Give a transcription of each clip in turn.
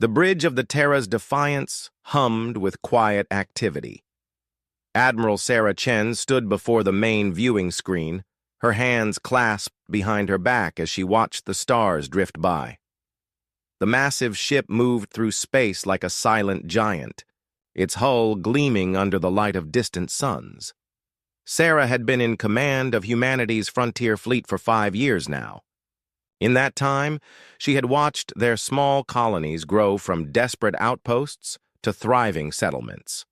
The bridge of the Terra's Defiance hummed with quiet activity. Admiral Sarah Chen stood before the main viewing screen, her hands clasped behind her back as she watched the stars drift by. The massive ship moved through space like a silent giant, its hull gleaming under the light of distant suns. Sarah had been in command of humanity's frontier fleet for 5 years now. In that time, she had watched their small colonies grow from desperate outposts to thriving settlements.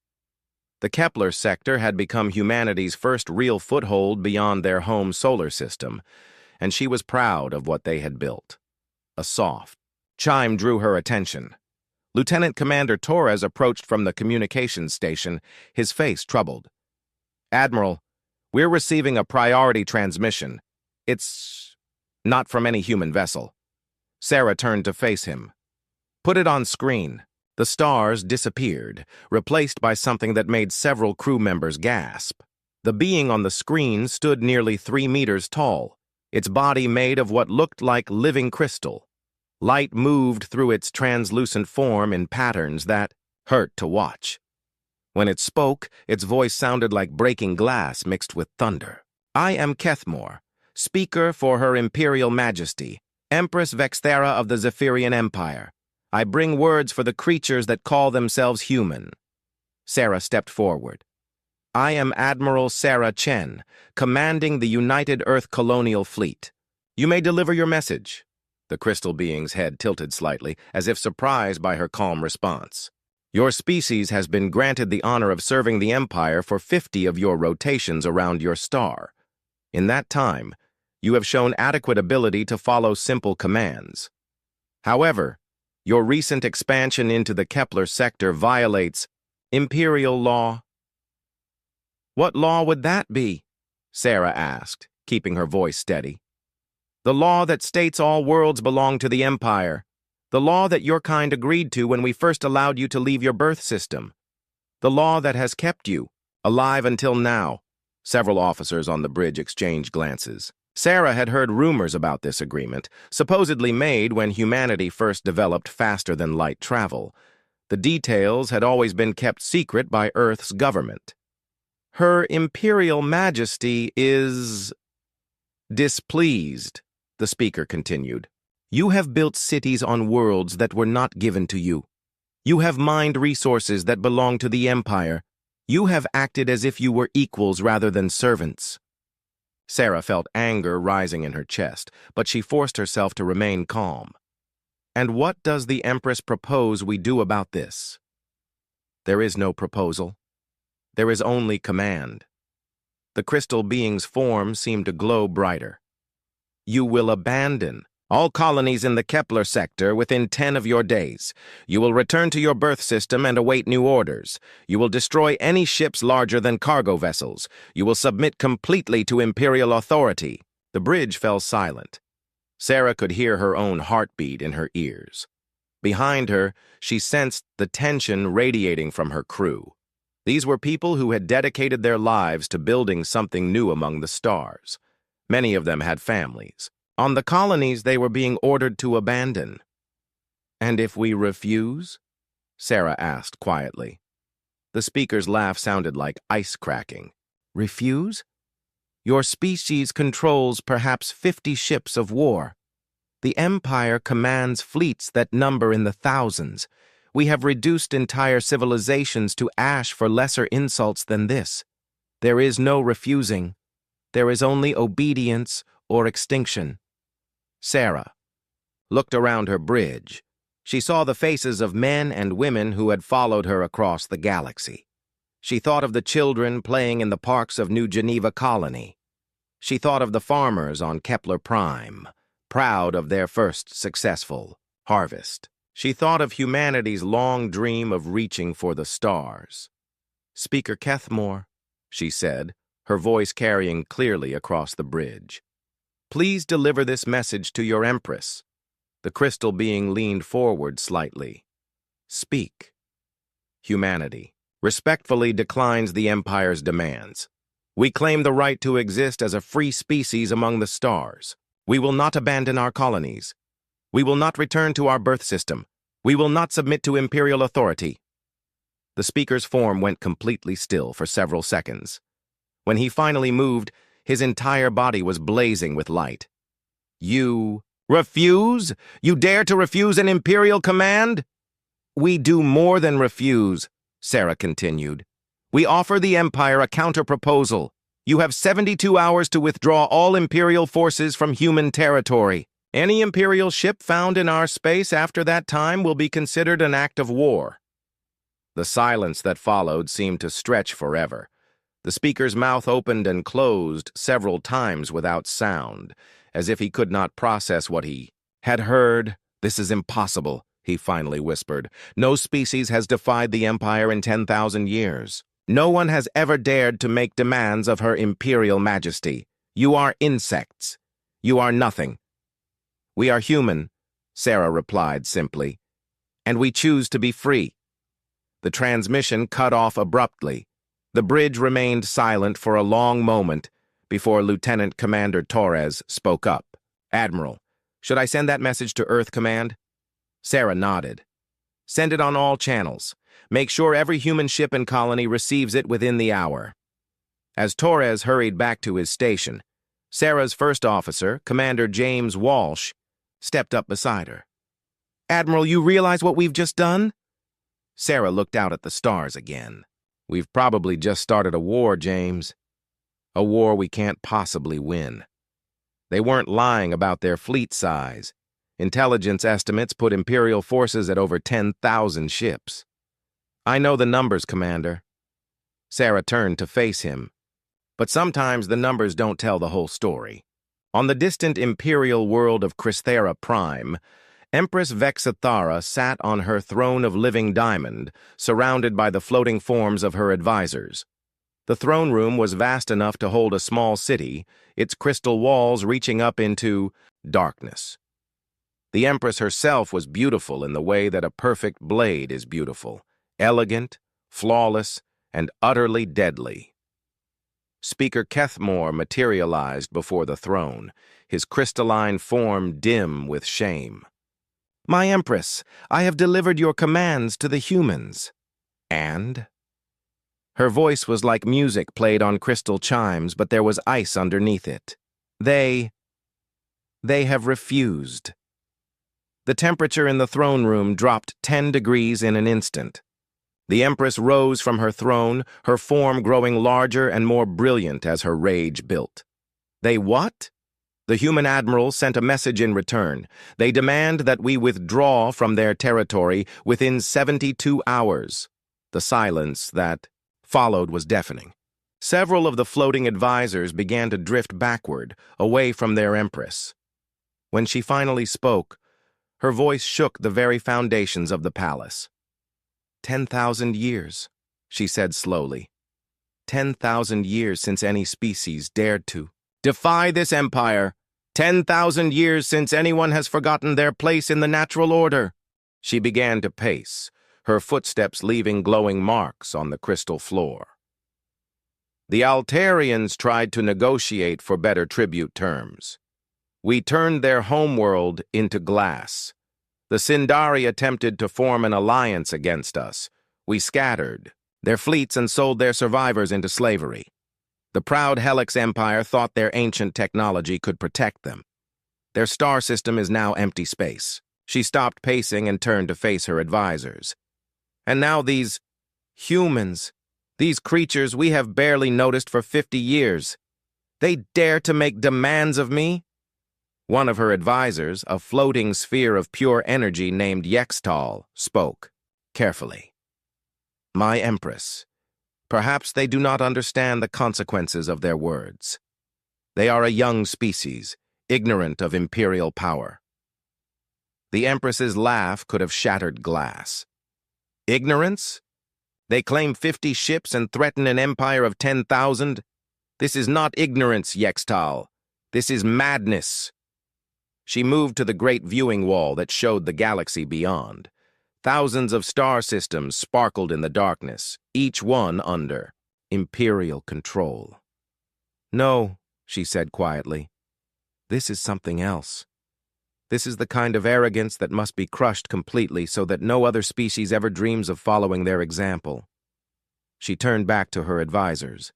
The Kepler sector had become humanity's first real foothold beyond their home solar system, and she was proud of what they had built. A soft chime drew her attention. Lieutenant Commander Torres approached from the communications station, his face troubled. "Admiral, we're receiving a priority transmission. It's not from any human vessel." Sarah turned to face him. "Put it on screen." The stars disappeared, replaced by something that made several crew members gasp. The being on the screen stood nearly 3 meters tall, its body made of what looked like living crystal. Light moved through its translucent form in patterns that hurt to watch. When it spoke, its voice sounded like breaking glass mixed with thunder. "I am Kethmore, speaker for Her Imperial Majesty, Empress Vexthera of the Zephyrian Empire. I bring words for the creatures that call themselves human." Sarah stepped forward. "I am Admiral Sarah Chen, commanding the United Earth Colonial Fleet. You may deliver your message." The crystal being's head tilted slightly, as if surprised by her calm response. "Your species has been granted the honor of serving the Empire for 50 of your rotations around your star. In that time, you have shown adequate ability to follow simple commands. However, your recent expansion into the Kepler sector violates Imperial law." "What law would that be?" Sarah asked, keeping her voice steady. "The law that states all worlds belong to the Empire. The law that your kind agreed to when we first allowed you to leave your birth system. The law that has kept you alive until now." Several officers on the bridge exchanged glances. Sarah had heard rumors about this agreement, supposedly made when humanity first developed faster-than-light travel. The details had always been kept secret by Earth's government. "Her Imperial Majesty is displeased," the speaker continued. "You have built cities on worlds that were not given to you. You have mined resources that belong to the Empire. You have acted as if you were equals rather than servants." Sarah felt anger rising in her chest, but she forced herself to remain calm. "And what does the Empress propose we do about this?" "There is no proposal. There is only command." The crystal being's form seemed to glow brighter. "You will abandon all colonies in the Kepler sector within 10 of your days. You will return to your birth system and await new orders. You will destroy any ships larger than cargo vessels. You will submit completely to Imperial authority." The bridge fell silent. Sarah could hear her own heartbeat in her ears. Behind her, she sensed the tension radiating from her crew. These were people who had dedicated their lives to building something new among the stars. Many of them had families. On the colonies they were being ordered to abandon. "And if we refuse?" Sarah asked quietly. The speaker's laugh sounded like ice cracking. "Refuse? Your species controls perhaps 50 ships of war. The Empire commands fleets that number in the thousands. We have reduced entire civilizations to ash for lesser insults than this. There is no refusing. There is only obedience or extinction." Sarah looked around her bridge. She saw the faces of men and women who had followed her across the galaxy. She thought of the children playing in the parks of New Geneva Colony. She thought of the farmers on Kepler Prime, proud of their first successful harvest. She thought of humanity's long dream of reaching for the stars. "Speaker Kethmore," she said, her voice carrying clearly across the bridge. "Please deliver this message to your Empress." The crystal being leaned forward slightly. "Speak." Humanity respectfully declines the Empire's demands. "We claim the right to exist as a free species among the stars. We will not abandon our colonies. We will not return to our birth system. We will not submit to Imperial authority. The speaker's form went completely still for several seconds. When he finally moved, his entire body was blazing with light. You refuse? You dare to refuse an Imperial command? We do more than refuse, Sarah continued. We offer the Empire a counter-proposal. You have 72 hours to withdraw all Imperial forces from human territory. Any Imperial ship found in our space after that time will be considered an act of war. The silence that followed seemed to stretch forever. The speaker's mouth opened and closed several times without sound, as if he could not process what he had heard. This is impossible, he finally whispered. No species has defied the Empire in 10,000 years. No one has ever dared to make demands of her Imperial Majesty. You are insects. You are nothing. We are human, Sarah replied simply, and we choose to be free. The transmission cut off abruptly. The bridge remained silent for a long moment before Lieutenant Commander Torres spoke up. Admiral, should I send that message to Earth Command? Sarah nodded. Send it on all channels. Make sure every human ship and colony receives it within the hour. As Torres hurried back to his station, Sarah's first officer, Commander James Walsh, stepped up beside her. Admiral, you realize what we've just done? Sarah looked out at the stars again. We've probably just started a war, James. A war we can't possibly win. They weren't lying about their fleet size. Intelligence estimates put Imperial forces at over 10,000 ships. I know the numbers, Commander. Sarah turned to face him. But sometimes the numbers don't tell the whole story. On the distant Imperial world of Cristhera Prime, Empress Vexithara sat on her throne of living diamond, surrounded by the floating forms of her advisors. The throne room was vast enough to hold a small city, its crystal walls reaching up into darkness. The Empress herself was beautiful in the way that a perfect blade is beautiful, elegant, flawless, and utterly deadly. Speaker Kethmore materialized before the throne, his crystalline form dim with shame. My Empress, I have delivered your commands to the humans. And? Her voice was like music played on crystal chimes, but there was ice underneath it. They have refused. The temperature in the throne room dropped 10 degrees in an instant. The Empress rose from her throne, her form growing larger and more brilliant as her rage built. They what? The human admiral sent a message in return. They demand that we withdraw from their territory within 72 hours. The silence that followed was deafening. Several of the floating advisors began to drift backward, away from their Empress. When she finally spoke, her voice shook the very foundations of the palace. 10,000 years, she said slowly. 10,000 years since any species dared to defy this empire. 10,000 years since anyone has forgotten their place in the natural order. She began to pace, her footsteps leaving glowing marks on the crystal floor. The Altarians tried to negotiate for better tribute terms. We turned their homeworld into glass. The Sindari attempted to form an alliance against us. We scattered their fleets and sold their survivors into slavery. The proud Helix Empire thought their ancient technology could protect them. Their star system is now empty space. She stopped pacing and turned to face her advisors. And now these humans, these creatures we have barely noticed for 50 years, they dare to make demands of me? One of her advisors, a floating sphere of pure energy named Yextal, spoke, carefully. My Empress, perhaps they do not understand the consequences of their words. They are a young species, ignorant of imperial power. The Empress's laugh could have shattered glass. Ignorance? They claim 50 ships and threaten an empire of 10,000? This is not ignorance, Yextal. This is madness. She moved to the great viewing wall that showed the galaxy beyond. Thousands of star systems sparkled in the darkness, each one under imperial control. No, she said quietly. This is something else. This is the kind of arrogance that must be crushed completely so that no other species ever dreams of following their example. She turned back to her advisors.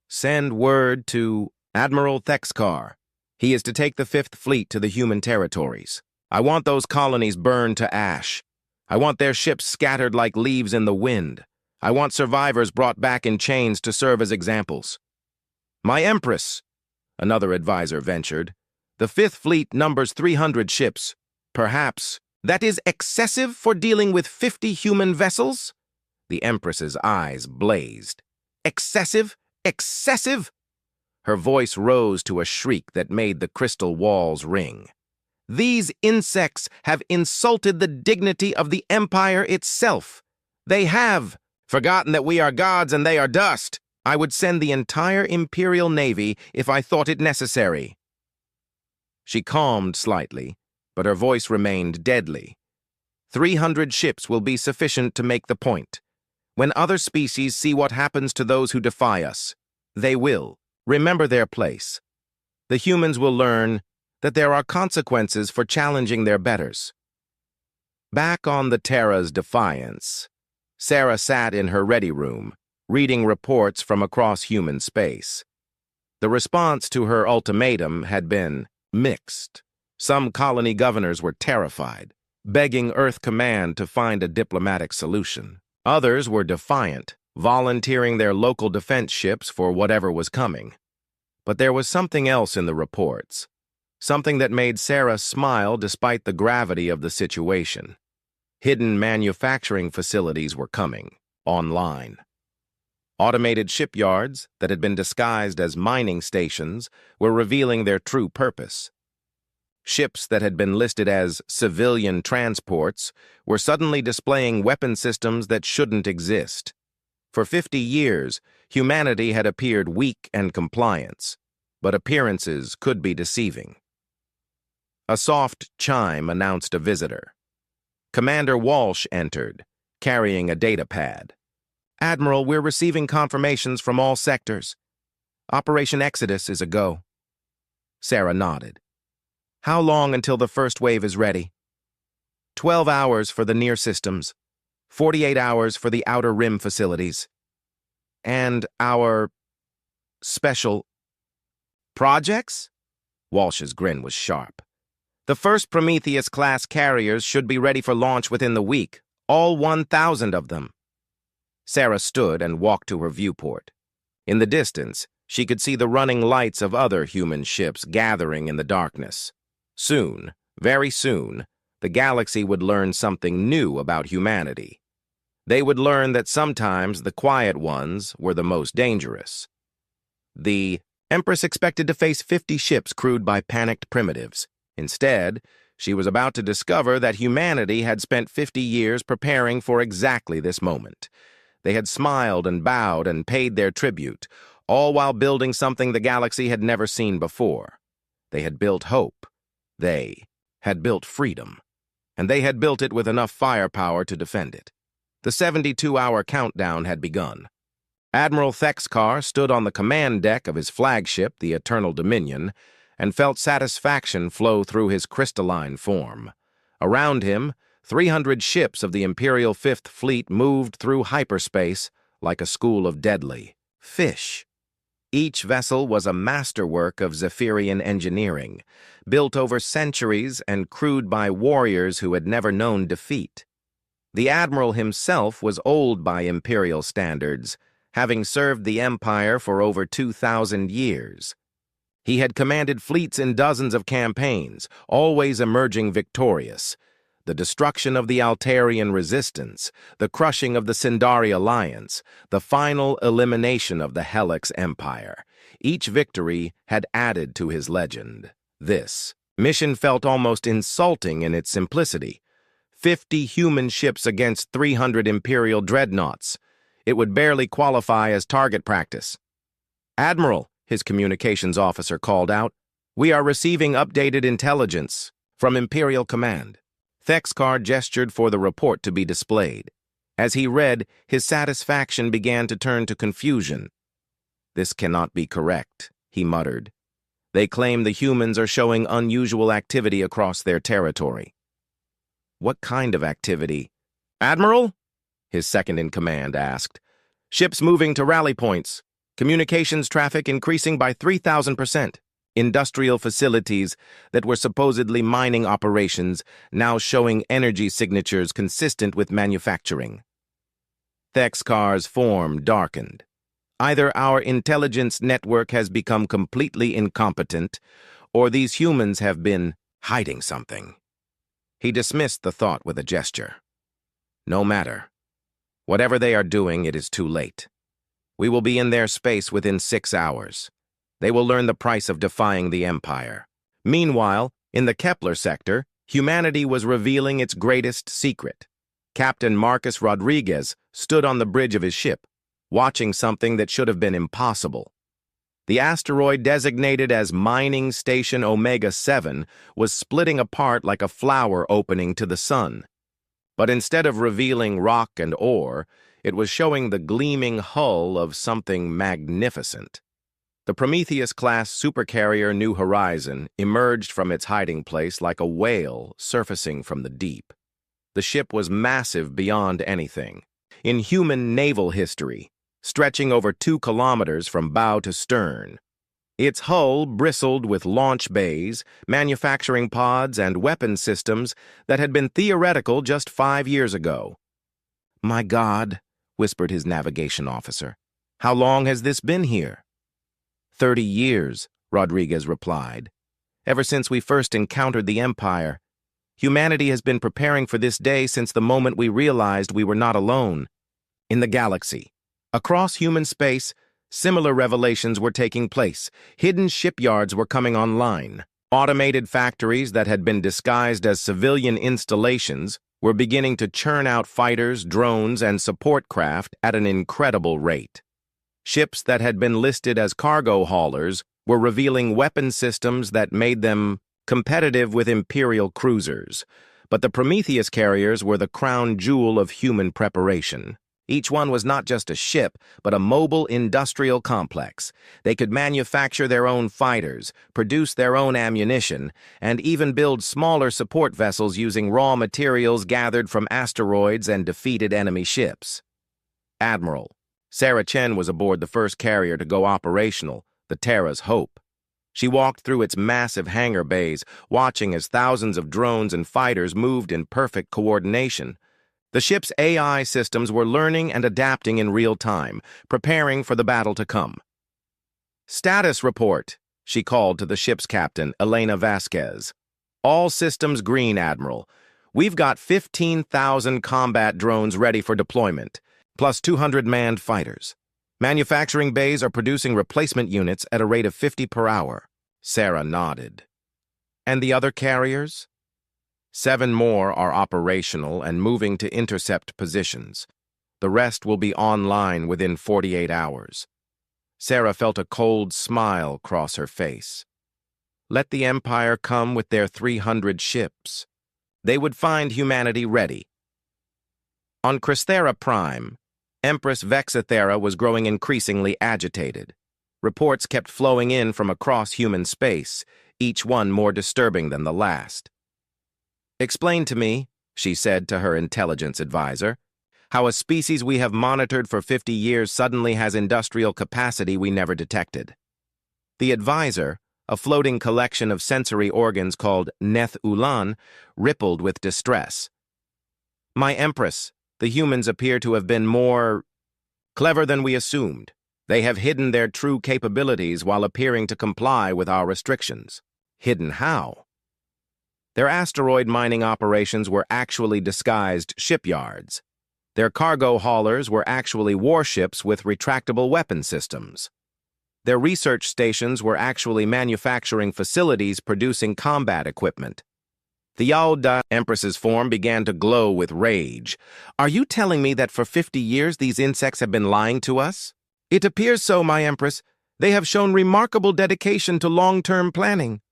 Send word to Admiral Thexkar. He is to take the Fifth Fleet to the human territories. I want those colonies burned to ash. I want their ships scattered like leaves in the wind. I want survivors brought back in chains to serve as examples. My Empress, another advisor ventured. The Fifth Fleet numbers 300 ships. Perhaps that is excessive for dealing with 50 human vessels? The Empress's eyes blazed. Excessive? Excessive? Her voice rose to a shriek that made the crystal walls ring. These insects have insulted the dignity of the Empire itself. They have forgotten that we are gods and they are dust. I would send the entire Imperial Navy if I thought it necessary. She calmed slightly, but her voice remained deadly. 300 ships will be sufficient to make the point. When other species see what happens to those who defy us, they will remember their place. The humans will learn that there are consequences for challenging their betters. Back on the Terra's Defiance, Sarah sat in her ready room, reading reports from across human space. The response to her ultimatum had been mixed. Some colony governors were terrified, begging Earth Command to find a diplomatic solution. Others were defiant, volunteering their local defense ships for whatever was coming. But there was something else in the reports, something that made Sarah smile despite the gravity of the situation. Hidden manufacturing facilities were coming online. Automated shipyards that had been disguised as mining stations were revealing their true purpose. Ships that had been listed as civilian transports were suddenly displaying weapon systems that shouldn't exist. For 50 years, humanity had appeared weak and compliant, but appearances could be deceiving. A soft chime announced a visitor. Commander Walsh entered, carrying a data pad. Admiral, we're receiving confirmations from all sectors. Operation Exodus is a go. Sarah nodded. How long until the first wave is ready? 12 hours for the near systems, 48 hours for the outer rim facilities. And our special projects? Walsh's grin was sharp. The first Prometheus-class carriers should be ready for launch within the week, all 1,000 of them. Sarah stood and walked to her viewport. In the distance, she could see the running lights of other human ships gathering in the darkness. Soon, very soon, the galaxy would learn something new about humanity. They would learn that sometimes the quiet ones were the most dangerous. The Empress expected to face 50 ships crewed by panicked primitives. Instead, she was about to discover that humanity had spent 50 years preparing for exactly this moment. They had smiled and bowed and paid their tribute, all while building something the galaxy had never seen before. They had built hope. They had built freedom. And they had built it with enough firepower to defend it. The 72-hour countdown had begun. Admiral Thexkar stood on the command deck of his flagship, the Eternal Dominion, and felt satisfaction flow through his crystalline form. Around him, 300 ships of the Imperial Fifth Fleet moved through hyperspace like a school of deadly fish. Each vessel was a masterwork of Zephyrian engineering, built over centuries and crewed by warriors who had never known defeat. The Admiral himself was old by Imperial standards, having served the Empire for over 2,000 years. He had commanded fleets in dozens of campaigns, always emerging victorious. The destruction of the Altarian resistance, the crushing of the Sindari alliance, the final elimination of the Helix Empire. Each victory had added to his legend. This mission felt almost insulting in its simplicity. 50 human ships against 300 Imperial dreadnoughts. It would barely qualify as target practice. Admiral, his communications officer called out, we are receiving updated intelligence from Imperial Command. Thexkar gestured for the report to be displayed. As he read, his satisfaction began to turn to confusion. This cannot be correct, he muttered. They claim the humans are showing unusual activity across their territory. What kind of activity? Admiral? His second-in-command asked. Ships moving to rally points. Communications traffic increasing by 3,000%. Industrial facilities that were supposedly mining operations now showing energy signatures consistent with manufacturing. Thexkar's form darkened. Either our intelligence network has become completely incompetent, or these humans have been hiding something. He dismissed the thought with a gesture. No matter. Whatever they are doing, it is too late. We will be in their space within 6 hours. They will learn the price of defying the Empire. Meanwhile, in the Kepler sector, humanity was revealing its greatest secret. Captain Marcus Rodriguez stood on the bridge of his ship, watching something that should have been impossible. The asteroid designated as Mining Station Omega-7 was splitting apart like a flower opening to the sun. But instead of revealing rock and ore, it was showing the gleaming hull of something magnificent. The Prometheus-class supercarrier New Horizon emerged from its hiding place like a whale surfacing from the deep. The ship was massive beyond anything. In human naval history, stretching over 2 kilometers from bow to stern. Its hull bristled with launch bays, manufacturing pods, and weapon systems that had been theoretical just 5 years ago. "My God," whispered his navigation officer. "How long has this been here?" 30 years, Rodriguez replied. "Ever since we first encountered the Empire. Humanity has been preparing for this day since the moment we realized we were not alone. In the galaxy, across human space, similar revelations were taking place. Hidden shipyards were coming online. Automated factories that had been disguised as civilian installations were beginning to churn out fighters, drones, and support craft at an incredible rate. Ships that had been listed as cargo haulers were revealing weapon systems that made them competitive with Imperial cruisers. But the Prometheus carriers were the crown jewel of human preparation. Each one was not just a ship, but a mobile industrial complex. They could manufacture their own fighters, produce their own ammunition, and even build smaller support vessels using raw materials gathered from asteroids and defeated enemy ships. Admiral Sarah Chen was aboard the first carrier to go operational, the Terra's Hope. She walked through its massive hangar bays, watching as thousands of drones and fighters moved in perfect coordination. The ship's AI systems were learning and adapting in real time, preparing for the battle to come. "Status report," she called to the ship's captain, Elena Vasquez. "All systems green, Admiral. We've got 15,000 combat drones ready for deployment, plus 200 manned fighters. Manufacturing bays are producing replacement units at a rate of 50 per hour. Sarah nodded. "And the other carriers?" 7 more are operational and moving to intercept positions. The rest will be online within 48 hours. Sarah felt a cold smile cross her face. Let the Empire come with their 300 ships. They would find humanity ready. On Crysthera Prime, Empress Vexathera was growing increasingly agitated. Reports kept flowing in from across human space, each one more disturbing than the last. "Explain to me," she said to her intelligence advisor, "how a species we have monitored for 50 years suddenly has industrial capacity we never detected." The advisor, a floating collection of sensory organs called Neth Ulan, rippled with distress. "My Empress, the humans appear to have been more clever than we assumed. They have hidden their true capabilities while appearing to comply with our restrictions." "Hidden how?" "Their asteroid mining operations were actually disguised shipyards. Their cargo haulers were actually warships with retractable weapon systems. Their research stations were actually manufacturing facilities producing combat equipment." The Yaoda Empress's form began to glow with rage. "Are you telling me that for 50 years these insects have been lying to us?" "It appears so, my Empress. They have shown remarkable dedication to long-term planning."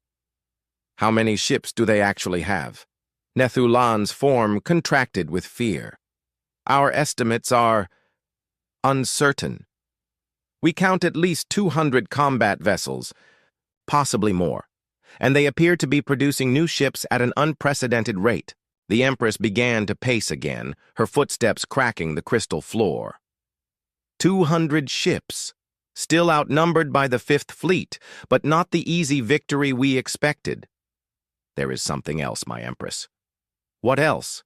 "How many ships do they actually have?" Nethulan's form contracted with fear. "Our estimates are uncertain. We count at least 200 combat vessels, possibly more, and they appeared to be producing new ships at an unprecedented rate. The Empress began to pace again, her footsteps cracking the crystal floor. 200 ships, still outnumbered by the Fifth Fleet, but not the easy victory we expected. There is something else, my Empress. What else?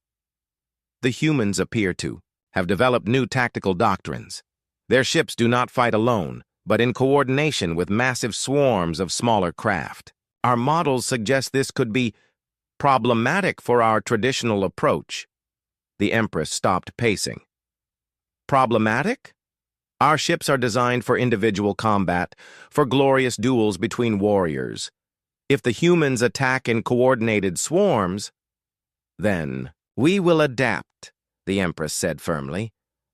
The humans appear to have developed new tactical doctrines. Their ships do not fight alone, but in coordination with massive swarms of smaller craft. Our models suggest this could be problematic for our traditional approach. The Empress stopped pacing. Problematic? Our ships are designed for individual combat, for glorious duels between warriors. If the humans attack in coordinated swarms, then we will adapt, the Empress said firmly.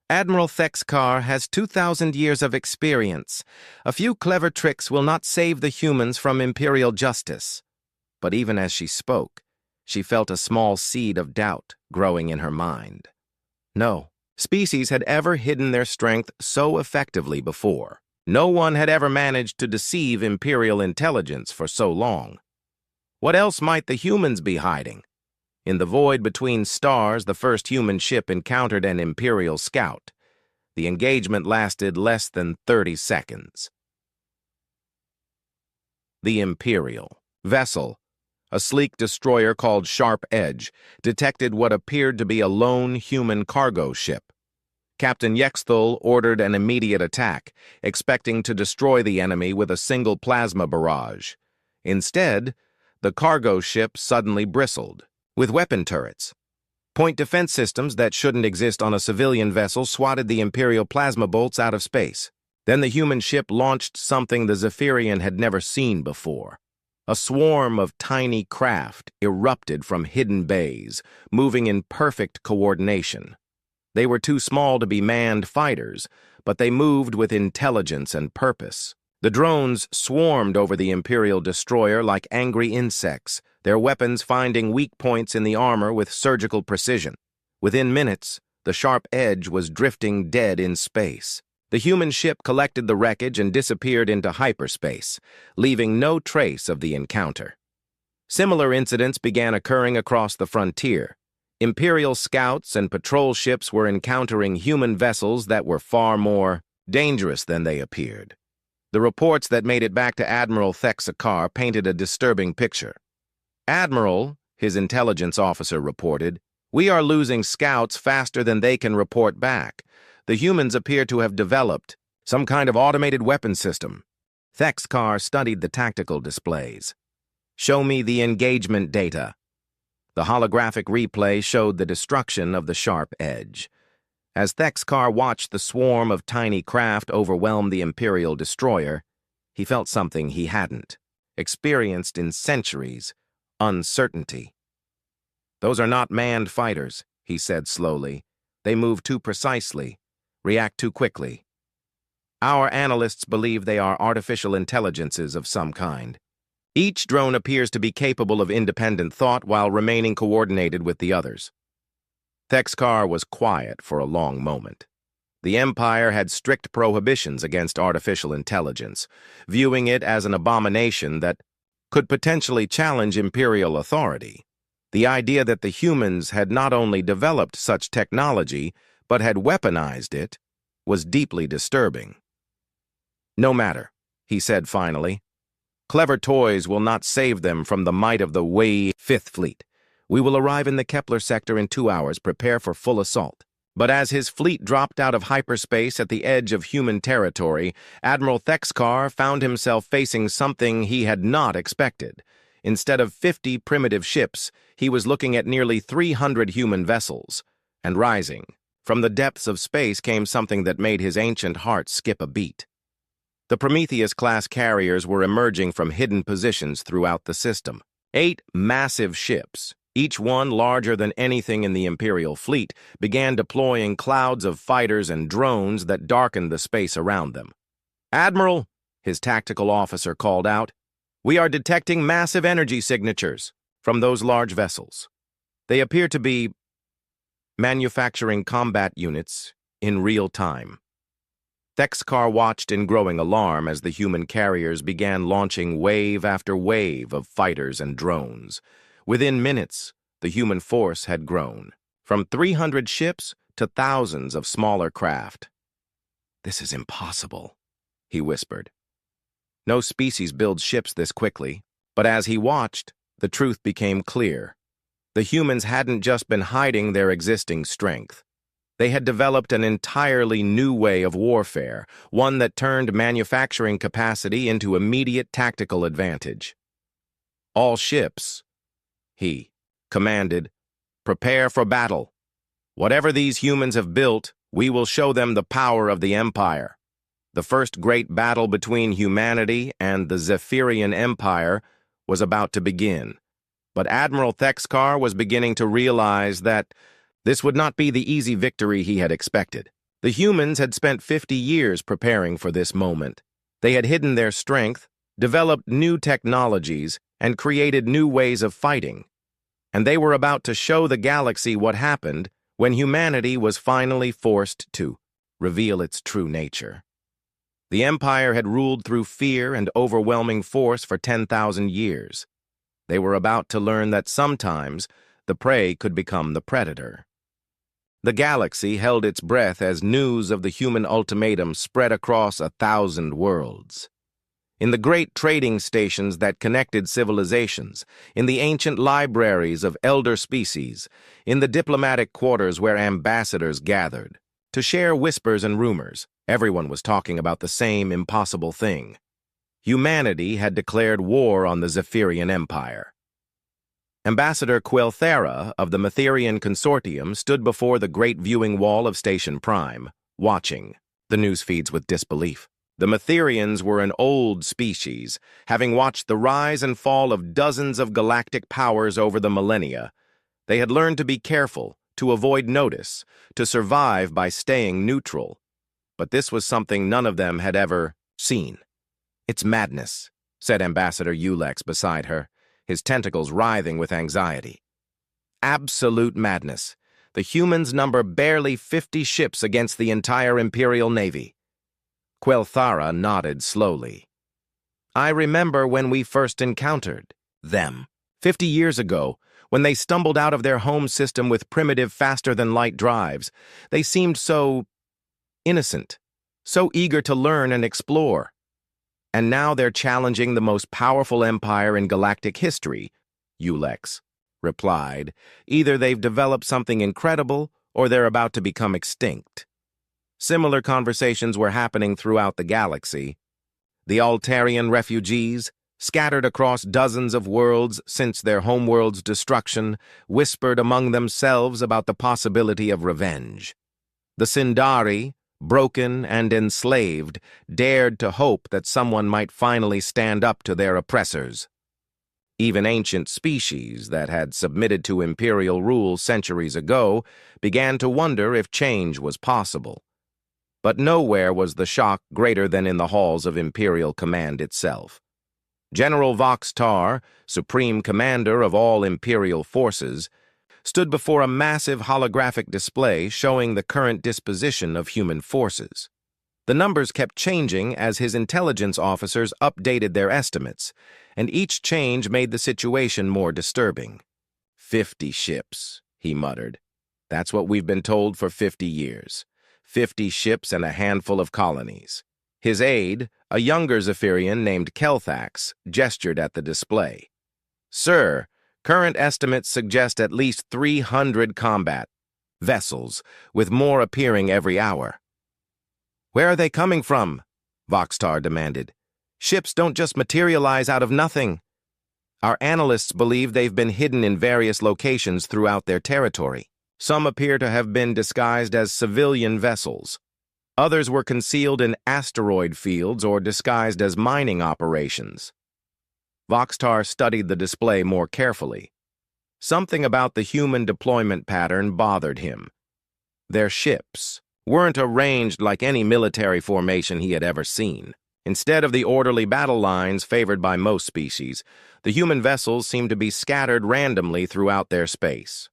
Admiral Thexkar has 2,000 years of experience. A few clever tricks will not save the humans from imperial justice. But even as she spoke, she felt a small seed of doubt growing in her mind. No species had ever hidden their strength so effectively before. No one had ever managed to deceive imperial intelligence for so long. What else might the humans be hiding? In the void between stars, the first human ship encountered an imperial scout. The engagement lasted less than 30 seconds. The imperial vessel, a sleek destroyer called Sharp Edge, detected what appeared to be a lone human cargo ship. Captain Yexthul ordered an immediate attack, expecting to destroy the enemy with a single plasma barrage. Instead, the cargo ship suddenly bristled with weapon turrets. Point defense systems that shouldn't exist on a civilian vessel swatted the Imperial plasma bolts out of space. Then the human ship launched something the Zephyrian had never seen before. A swarm of tiny craft erupted from hidden bays, moving in perfect coordination. They were too small to be manned fighters, but they moved with intelligence and purpose. The drones swarmed over the Imperial destroyer like angry insects, their weapons finding weak points in the armor with surgical precision. Within minutes, the Sharp Edge was drifting dead in space. The human ship collected the wreckage and disappeared into hyperspace, leaving no trace of the encounter. Similar incidents began occurring across the frontier. Imperial scouts and patrol ships were encountering human vessels that were far more dangerous than they appeared. The reports that made it back to Admiral Thexkar painted a disturbing picture. "Admiral," his intelligence officer reported, "we are losing scouts faster than they can report back. The humans appear to have developed some kind of automated weapon system." Thexkar studied the tactical displays. "Show me the engagement data." The holographic replay showed the destruction of the Sharp Edge. As Thexkar watched the swarm of tiny craft overwhelm the Imperial destroyer, he felt something he hadn't experienced in centuries: uncertainty. "Those are not manned fighters," he said slowly. "They move too precisely, react too quickly. Our analysts believe they are artificial intelligences of some kind. Each drone appears to be capable of independent thought while remaining coordinated with the others." Thexkar was quiet for a long moment. The Empire had strict prohibitions against artificial intelligence, viewing it as an abomination that could potentially challenge imperial authority. The idea that the humans had not only developed such technology, but had weaponized it, was deeply disturbing. "No matter," he said finally. "Clever toys will not save them from the might of the Fifth Fleet. We will arrive in the Kepler sector in 2 hours. Prepare for full assault." But as his fleet dropped out of hyperspace at the edge of human territory, Admiral Thexkar found himself facing something he had not expected. Instead of 50 primitive ships, he was looking at nearly 300 human vessels. And rising from the depths of space came something that made his ancient heart skip a beat. The Prometheus-class carriers were emerging from hidden positions throughout the system. 8 massive ships, each one larger than anything in the Imperial fleet, began deploying clouds of fighters and drones that darkened the space around them. "Admiral," his tactical officer called out, "we are detecting massive energy signatures from those large vessels. They appear to be manufacturing combat units in real time." Thexkar watched in growing alarm as the human carriers began launching wave after wave of fighters and drones. Within minutes, the human force had grown, from 300 ships to thousands of smaller craft. "This is impossible," he whispered. No species builds ships this quickly, but as he watched, the truth became clear. The humans hadn't just been hiding their existing strength. They had developed an entirely new way of warfare, one that turned manufacturing capacity into immediate tactical advantage. "All ships," he commanded, "prepare for battle. Whatever these humans have built, we will show them the power of the Empire." The first great battle between humanity and the Zephyrian Empire was about to begin. But Admiral Thexkar was beginning to realize that this would not be the easy victory he had expected. The humans had spent 50 years preparing for this moment. They had hidden their strength, developed new technologies, and created new ways of fighting. And they were about to show the galaxy what happened when humanity was finally forced to reveal its true nature. The Empire had ruled through fear and overwhelming force for 10,000 years. They were about to learn that sometimes the prey could become the predator. The galaxy held its breath as news of the human ultimatum spread across 1,000 worlds. In the great trading stations that connected civilizations, in the ancient libraries of elder species, in the diplomatic quarters where ambassadors gathered, to share whispers and rumors, everyone was talking about the same impossible thing. Humanity had declared war on the Zephyrian Empire. Ambassador Quelthera of the Metherian Consortium stood before the great viewing wall of Station Prime, watching the news feeds with disbelief. The Metherians were an old species, having watched the rise and fall of dozens of galactic powers over the millennia. They had learned to be careful, to avoid notice, to survive by staying neutral. But this was something none of them had ever seen. "It's madness," said Ambassador Ulex beside her, his tentacles writhing with anxiety. "Absolute madness. The humans number barely 50 ships against the entire Imperial Navy." Quelthara nodded slowly. "I remember when we first encountered them, 50 years ago, when they stumbled out of their home system with primitive faster-than-light drives. They seemed so innocent, so eager to learn and explore. And now they're challenging the most powerful empire in galactic history," Ulex replied. "Either they've developed something incredible, or they're about to become extinct." Similar conversations were happening throughout the galaxy. The Altarian refugees, scattered across dozens of worlds since their homeworld's destruction, whispered among themselves about the possibility of revenge. The Sindari, broken and enslaved, dared to hope that someone might finally stand up to their oppressors. Even ancient species that had submitted to imperial rule centuries ago began to wonder if change was possible. But nowhere was the shock greater than in the halls of Imperial Command itself. General Voxtar, Supreme Commander of all Imperial forces, stood before a massive holographic display showing the current disposition of human forces. The numbers kept changing as his intelligence officers updated their estimates, and each change made the situation more disturbing. 50 ships, he muttered. "That's what we've been told for 50 years. 50 ships and a handful of colonies." His aide, a younger Zephyrian named Kelthax, gestured at the display. "Sir, current estimates suggest at least 300 combat vessels, with more appearing every hour." "Where are they coming from?" Voxtar demanded. "Ships don't just materialize out of nothing." "Our analysts believe they've been hidden in various locations throughout their territory. Some appear to have been disguised as civilian vessels. Others were concealed in asteroid fields or disguised as mining operations." Voxtar studied the display more carefully. Something about the human deployment pattern bothered him. Their ships weren't arranged like any military formation he had ever seen. Instead of the orderly battle lines favored by most species, the human vessels seemed to be scattered randomly throughout their space.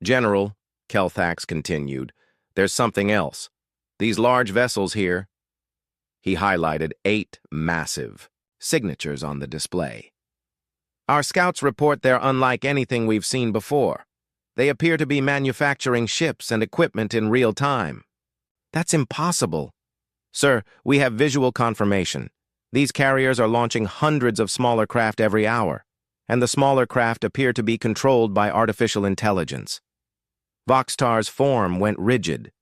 "General," Kelthax continued, "there's something else. These large vessels here, He highlighted 8 massive signatures on the display. Our scouts report they're unlike anything we've seen before. They appear to be manufacturing ships and equipment in real time. That's impossible. Sir, we have visual confirmation. These carriers are launching hundreds of smaller craft every hour, and the smaller craft appear to be controlled by artificial intelligence. Voxtar's form went rigid.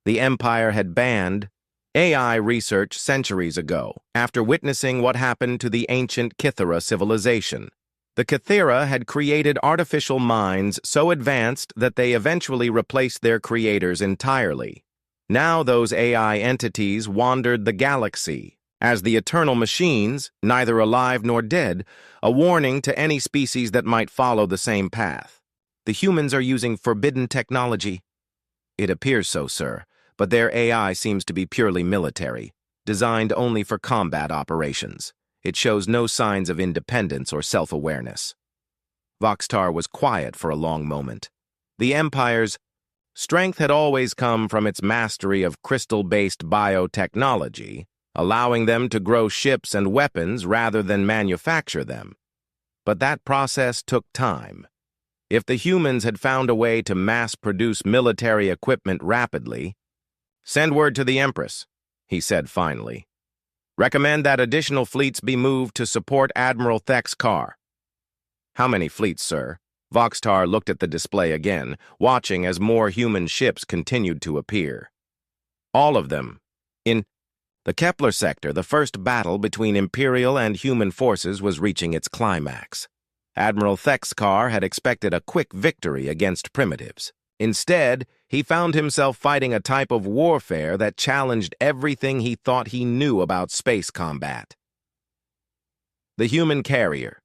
The Empire had banned AI research centuries ago, after witnessing what happened to the ancient Kythera civilization. The Kythera had created artificial minds so advanced that they eventually replaced their creators entirely. Now those AI entities wandered the galaxy, as the eternal machines, neither alive nor dead, a warning to any species that might follow the same path. The humans are using forbidden technology. It appears so, sir, but their AI seems to be purely military, designed only for combat operations. It shows no signs of independence or self-awareness. Voxtar was quiet for a long moment. The Empire's strength had always come from its mastery of crystal-based biotechnology, allowing them to grow ships and weapons rather than manufacture them. But that process took time. If the humans had found a way to mass-produce military equipment rapidly— "Send word to the Empress," he said finally. "Recommend that additional fleets be moved to support Admiral Thek's car." "How many fleets, sir?" Voxtar looked at the display again, watching as more human ships continued to appear. "All of them. In the Kepler sector, the first battle between Imperial and human forces was reaching its climax. Admiral Thek's car had expected a quick victory against primitives. Instead, he found himself fighting a type of warfare that challenged everything he thought he knew about space combat. The human carrier.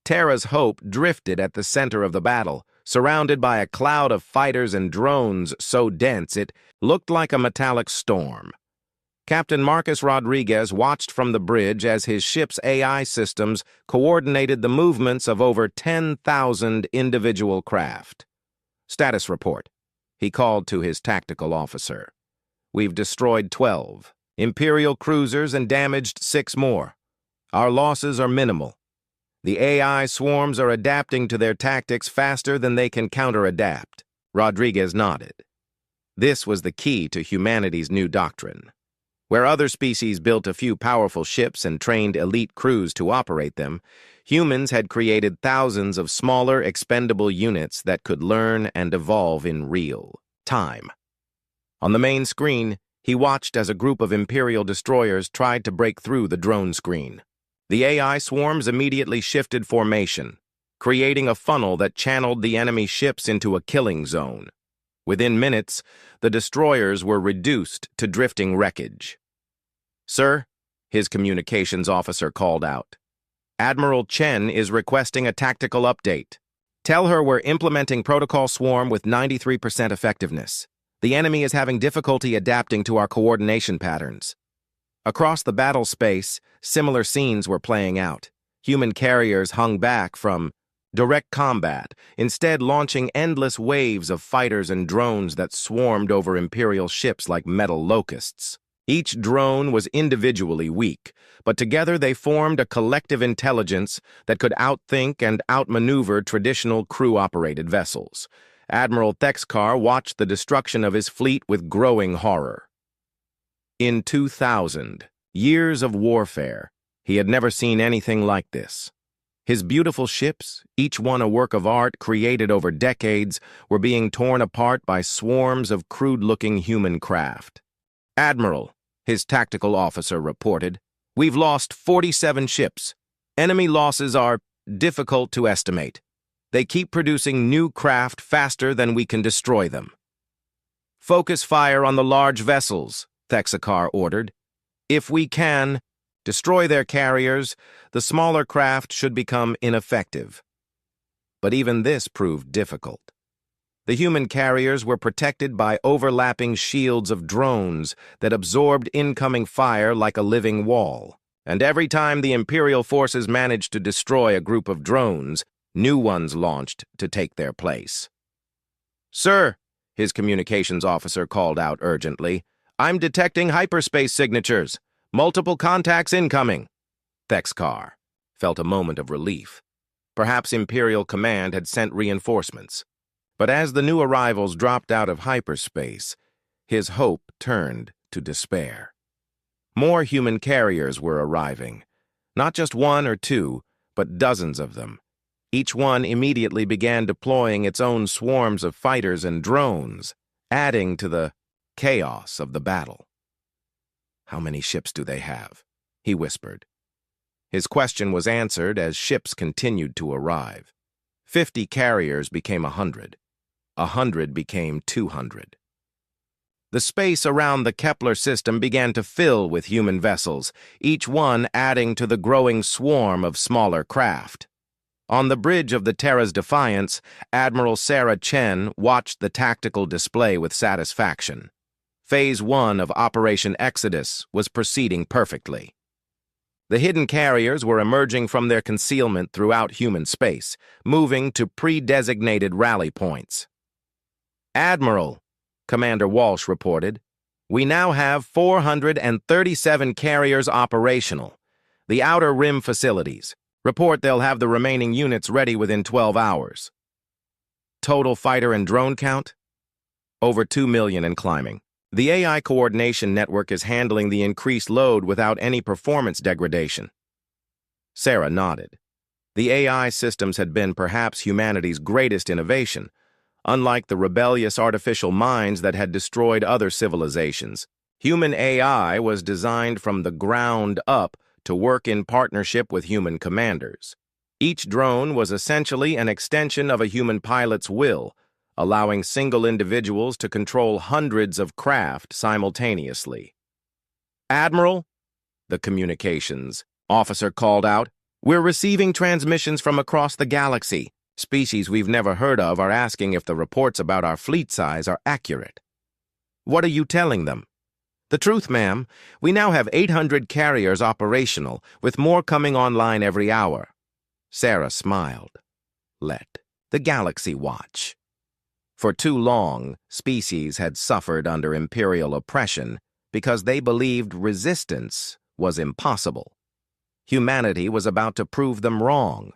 Terra's hope drifted at the center of the battle, surrounded by a cloud of fighters and drones so dense it looked like a metallic storm. Captain Marcus Rodriguez watched from the bridge as his ship's AI systems coordinated the movements of over 10,000 individual craft. "Status report," he called to his tactical officer. "We've destroyed 12 Imperial cruisers and damaged 6 more. Our losses are minimal. The AI swarms are adapting to their tactics faster than they can counter-adapt." Rodriguez nodded. This was the key to humanity's new doctrine. Where other species built a few powerful ships and trained elite crews to operate them, humans had created thousands of smaller, expendable units that could learn and evolve in real time. On the main screen, he watched as a group of Imperial destroyers tried to break through the drone screen. The AI swarms immediately shifted formation, creating a funnel that channeled the enemy ships into a killing zone. Within minutes, the destroyers were reduced to drifting wreckage. "Sir," his communications officer called out, "Admiral Chen is requesting a tactical update. Tell her we're implementing Protocol Swarm with 93% effectiveness. The enemy is having difficulty adapting to our coordination patterns." Across the battle space, similar scenes were playing out. Human carriers hung back from direct combat, instead launching endless waves of fighters and drones that swarmed over Imperial ships like metal locusts. Each drone was individually weak, but together they formed a collective intelligence that could outthink and outmaneuver traditional crew-operated vessels. Admiral Thekskar watched the destruction of his fleet with growing horror. In 2000, years of warfare, he had never seen anything like this. His beautiful ships, each one a work of art created over decades, were being torn apart by swarms of crude-looking human craft. "Admiral," his tactical officer reported, "we've lost 47 ships. Enemy losses are difficult to estimate. They keep producing new craft faster than we can destroy them." "Focus fire on the large vessels," Thekskar ordered. "If we can destroy their carriers, the smaller craft should become ineffective." But even this proved difficult. The human carriers were protected by overlapping shields of drones that absorbed incoming fire like a living wall. And every time the Imperial forces managed to destroy a group of drones, new ones launched to take their place. "Sir," his communications officer called out urgently, "I'm detecting hyperspace signatures. Multiple contacts incoming. Thexcar felt a moment of relief. Perhaps Imperial Command had sent reinforcements. But as the new arrivals dropped out of hyperspace, his hope turned to despair. More human carriers were arriving. Not just one or two, but dozens of them. Each one immediately began deploying its own swarms of fighters and drones, adding to the chaos of the battle. "How many ships do they have?" he whispered. His question was answered as ships continued to arrive. 50 carriers became 100. 100 became 200. The space around the Kepler system began to fill with human vessels, each one adding to the growing swarm of smaller craft. On the bridge of the Terra's Defiance, Admiral Sarah Chen watched the tactical display with satisfaction. Phase 1 of Operation Exodus was proceeding perfectly. The hidden carriers were emerging from their concealment throughout human space, moving to pre-designated rally points. "Admiral," Commander Walsh reported, "we now have 437 carriers operational. The Outer Rim facilities. Report they'll have the remaining units ready within 12 hours. Total fighter and drone count? Over 2 million and climbing. The AI coordination network is handling the increased load without any performance degradation." Sarah nodded. The AI systems had been perhaps humanity's greatest innovation. Unlike the rebellious artificial minds that had destroyed other civilizations, human AI was designed from the ground up to work in partnership with human commanders. Each drone was essentially an extension of a human pilot's will, allowing single individuals to control hundreds of craft simultaneously. "Admiral," the communications officer called out, "we're receiving transmissions from across the galaxy. Species we've never heard of are asking if the reports about our fleet size are accurate." "What are you telling them?" "The truth, ma'am. We now have 800 carriers operational, with more coming online every hour." Sarah smiled. Let the galaxy watch. For too long, species had suffered under imperial oppression because they believed resistance was impossible. Humanity was about to prove them wrong.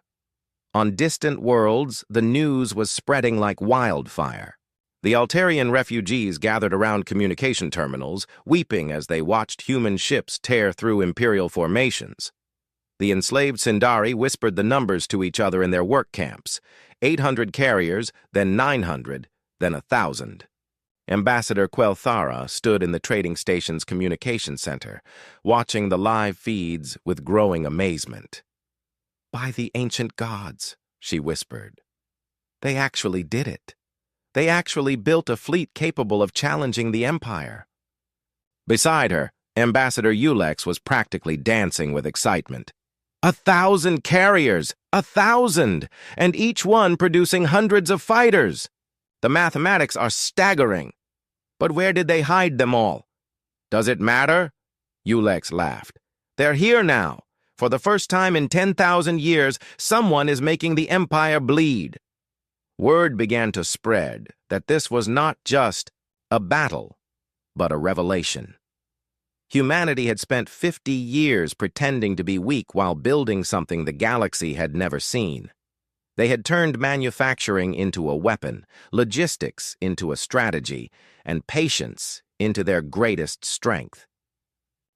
On distant worlds, the news was spreading like wildfire. The Altarian refugees gathered around communication terminals, weeping as they watched human ships tear through Imperial formations. The enslaved Sindari whispered the numbers to each other in their work camps. 800 carriers, then 900, then 1,000. Ambassador Quelthara stood in the trading station's communication center, watching the live feeds with growing amazement. "By the ancient gods," she whispered. "They actually did it. They actually built a fleet capable of challenging the Empire." Beside her, Ambassador Ulex was practically dancing with excitement. 1,000 carriers! 1,000! And each one producing hundreds of fighters! The mathematics are staggering. But where did they hide them all? "Does it matter?" Ulex laughed. "They're here now. For the first time in 10,000 years, someone is making the Empire bleed." Word began to spread that this was not just a battle, but a revelation. Humanity had spent 50 years pretending to be weak while building something the galaxy had never seen. They had turned manufacturing into a weapon, logistics into a strategy, and patience into their greatest strength.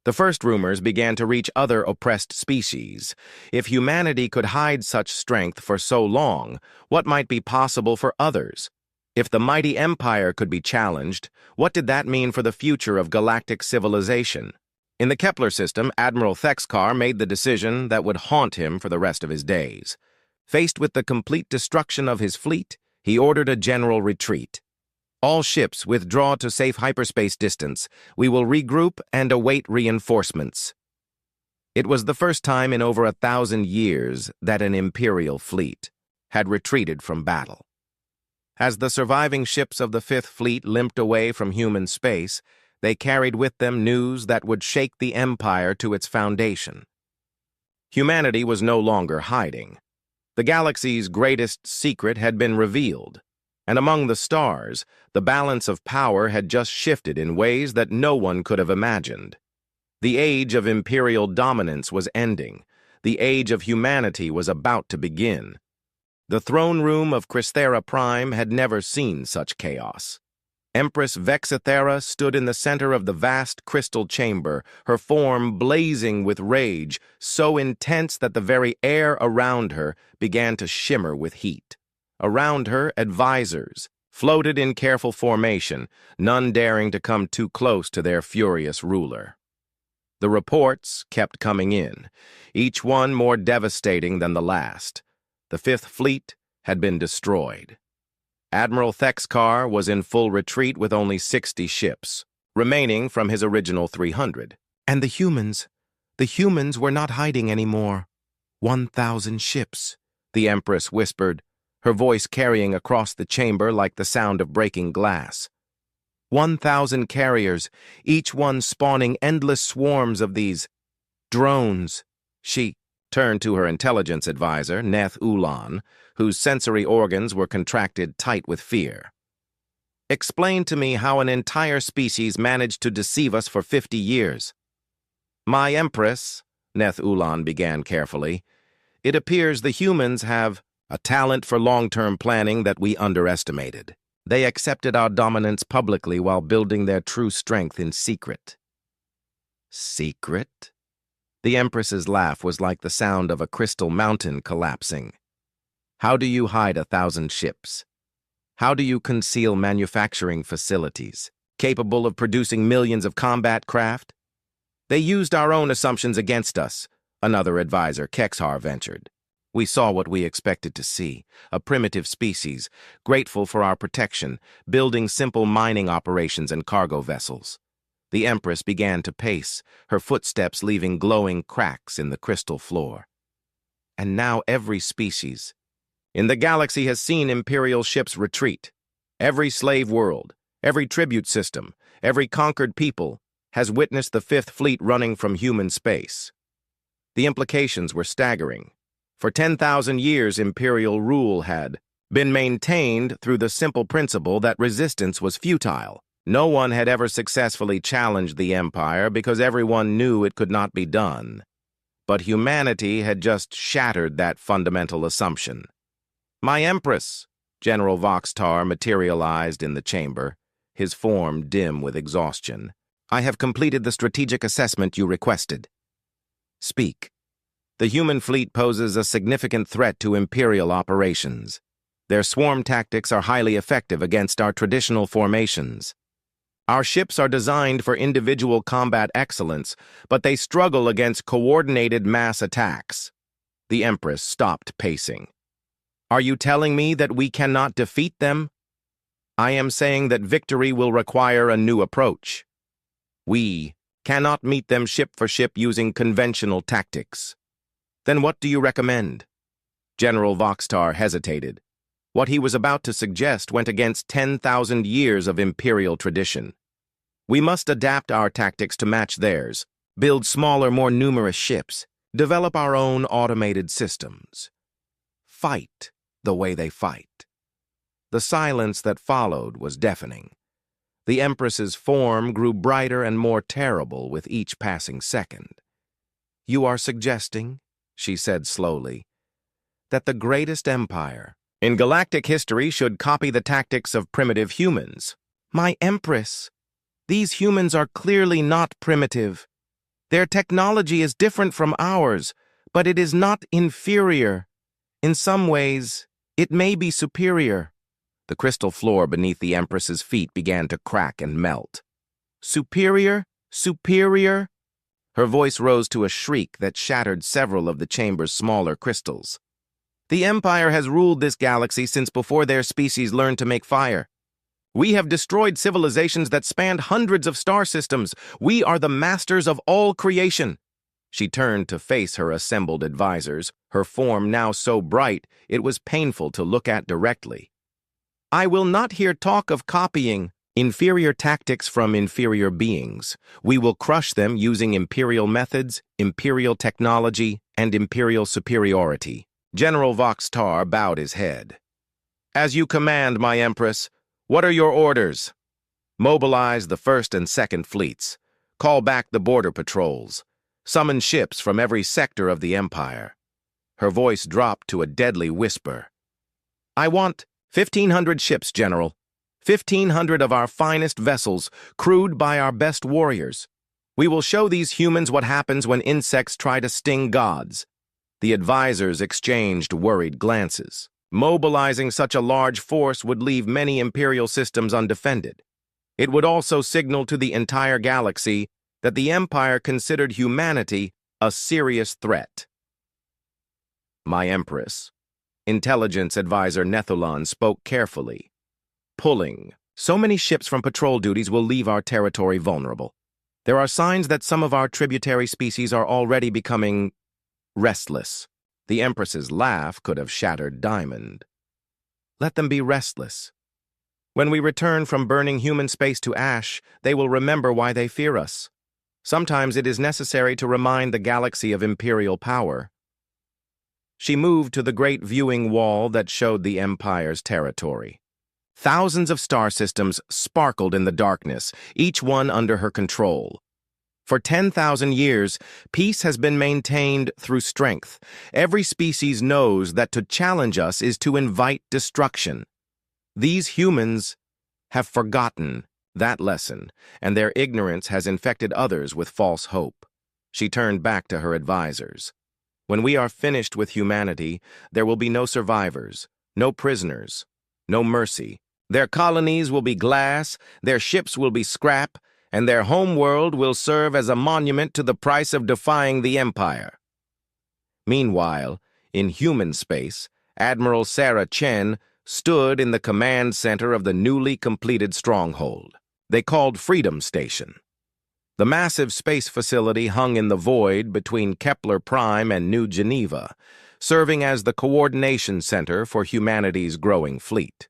The first rumors began to reach other oppressed species. If humanity could hide such strength for so long, what might be possible for others? If the mighty empire could be challenged, what did that mean for the future of galactic civilization? In the Kepler system, Admiral Thexcar made the decision that would haunt him for the rest of his days. Faced with the complete destruction of his fleet, he ordered a general retreat. "All ships withdraw to safe hyperspace distance. We will regroup and await reinforcements." It was the first time in over 1,000 years that an Imperial fleet had retreated from battle. As the surviving ships of the Fifth Fleet limped away from human space, they carried with them news that would shake the Empire to its foundation. Humanity was no longer hiding. The galaxy's greatest secret had been revealed, and among the stars, the balance of power had just shifted in ways that no one could have imagined. The age of imperial dominance was ending. The age of humanity was about to begin. The throne room of Crysthera Prime had never seen such chaos. Empress Vexithera stood in the center of the vast crystal chamber, her form blazing with rage, so intense that the very air around her began to shimmer with heat. Around her, advisors floated in careful formation, none daring to come too close to their furious ruler. The reports kept coming in, each one more devastating than the last. The Fifth Fleet had been destroyed. Admiral Thexkar was in full retreat with only 60 ships, remaining from his original 300. And the humans were not hiding anymore. 1,000 ships, the Empress whispered, her voice carrying across the chamber like the sound of breaking glass. 1,000 carriers, each one spawning endless swarms of these drones. She turned to her intelligence advisor, Neth Ulan, whose sensory organs were contracted tight with fear. Explain to me how an entire species managed to deceive us for 50 years. My Empress, Neth Ulan began carefully, it appears the humans have a talent for long-term planning that we underestimated. They accepted our dominance publicly while building their true strength in secret. Secret? The Empress's laugh was like the sound of a crystal mountain collapsing. How do you hide 1,000 ships? How do you conceal manufacturing facilities, capable of producing millions of combat craft? They used our own assumptions against us, another advisor, Kexhar, ventured. We saw what we expected to see, a primitive species, grateful for our protection, building simple mining operations and cargo vessels. The Empress began to pace, her footsteps leaving glowing cracks in the crystal floor. And now every species in the galaxy has seen Imperial ships retreat. Every slave world, every tribute system, every conquered people has witnessed the Fifth Fleet running from human space. The implications were staggering. For 10,000 years, Imperial rule had been maintained through the simple principle that resistance was futile. No one had ever successfully challenged the Empire because everyone knew it could not be done. But humanity had just shattered that fundamental assumption. My Empress, General Voxtar materialized in the chamber, his form dim with exhaustion. I have completed the strategic assessment you requested. Speak. The human fleet poses a significant threat to Imperial operations. Their swarm tactics are highly effective against our traditional formations. Our ships are designed for individual combat excellence, but they struggle against coordinated mass attacks. The Empress stopped pacing. Are you telling me that we cannot defeat them? I am saying that victory will require a new approach. We cannot meet them ship for ship using conventional tactics. Then what do you recommend? General Voxtar hesitated. What he was about to suggest went against 10,000 years of Imperial tradition. We must adapt our tactics to match theirs, build smaller, more numerous ships, develop our own automated systems. Fight the way they fight. The silence that followed was deafening. The Empress's form grew brighter and more terrible with each passing second. You are suggesting, she said slowly, that the greatest empire in galactic history should copy the tactics of primitive humans. My Empress, these humans are clearly not primitive. Their technology is different from ours, but it is not inferior. In some ways, it may be superior. The crystal floor beneath the Empress's feet began to crack and melt. Superior? Superior? Her voice rose to a shriek that shattered several of the chamber's smaller crystals. The Empire has ruled this galaxy since before their species learned to make fire. We have destroyed civilizations that spanned hundreds of star systems. We are the masters of all creation. She turned to face her assembled advisors, her form now so bright it was painful to look at directly. I will not hear talk of copying inferior tactics from inferior beings. We will crush them using imperial methods, imperial technology, and imperial superiority. General Voxtar bowed his head. As you command, my Empress, what are your orders? Mobilize the First and Second Fleets. Call back the border patrols. Summon ships from every sector of the Empire. Her voice dropped to a deadly whisper. I want 1,500 ships, General. 1,500 of our finest vessels, crewed by our best warriors. We will show these humans what happens when insects try to sting gods. The advisors exchanged worried glances. Mobilizing such a large force would leave many Imperial systems undefended. It would also signal to the entire galaxy that the Empire considered humanity a serious threat. My Empress, Intelligence Advisor Netholon spoke carefully. Pulling so many ships from patrol duties will leave our territory vulnerable. There are signs that some of our tributary species are already becoming restless. The Empress's laugh could have shattered diamond. Let them be restless. When we return from burning human space to ash, they will remember why they fear us. Sometimes it is necessary to remind the galaxy of Imperial power. She moved to the great viewing wall that showed the Empire's territory. Thousands of star systems sparkled in the darkness, each one under her control. For 10,000 years, peace has been maintained through strength. Every species knows that to challenge us is to invite destruction. These humans have forgotten that lesson, and their ignorance has infected others with false hope. She turned back to her advisors. When we are finished with humanity, there will be no survivors, no prisoners, no mercy. Their colonies will be glass, their ships will be scrap, and their homeworld will serve as a monument to the price of defying the Empire. Meanwhile, in human space, Admiral Sarah Chen stood in the command center of the newly completed stronghold. They called Freedom Station. The massive space facility hung in the void between Kepler Prime and New Geneva, serving as the coordination center for humanity's growing fleet.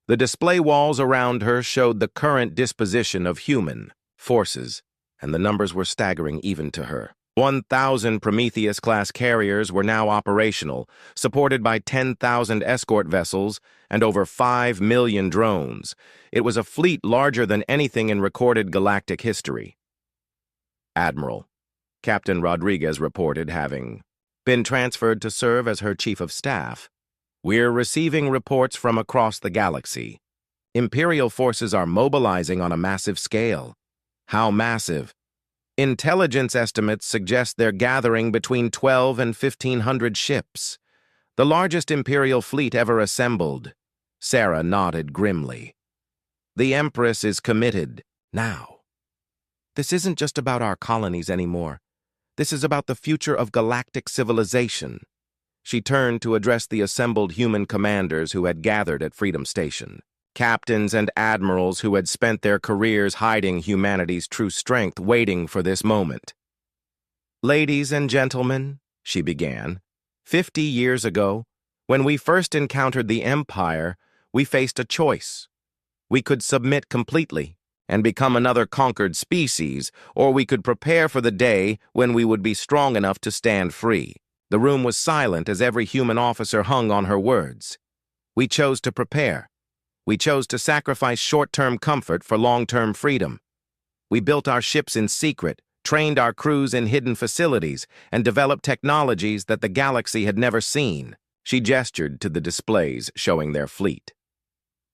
The display walls around her showed the current disposition of human forces, and the numbers were staggering even to her. 1,000 Prometheus-class carriers were now operational, supported by 10,000 escort vessels and over 5 million drones. It was a fleet larger than anything in recorded galactic history. Admiral, Captain Rodriguez reported, having been transferred to serve as her chief of staff. We're receiving reports from across the galaxy. Imperial forces are mobilizing on a massive scale. How massive? Intelligence estimates suggest they're gathering between 12 and 1,500 ships. The largest Imperial fleet ever assembled. Sarah nodded grimly. The Empress is committed now. This isn't just about our colonies anymore. This is about the future of galactic civilization. She turned to address the assembled human commanders who had gathered at Freedom Station. Captains and admirals who had spent their careers hiding humanity's true strength, waiting for this moment. Ladies and gentlemen, she began, 50 years ago, when we first encountered the Empire, we faced a choice. We could submit completely and become another conquered species, or we could prepare for the day when we would be strong enough to stand free. The room was silent as every human officer hung on her words. We chose to prepare. We chose to sacrifice short-term comfort for long-term freedom. We built our ships in secret, trained our crews in hidden facilities, and developed technologies that the galaxy had never seen. She gestured to the displays showing their fleet.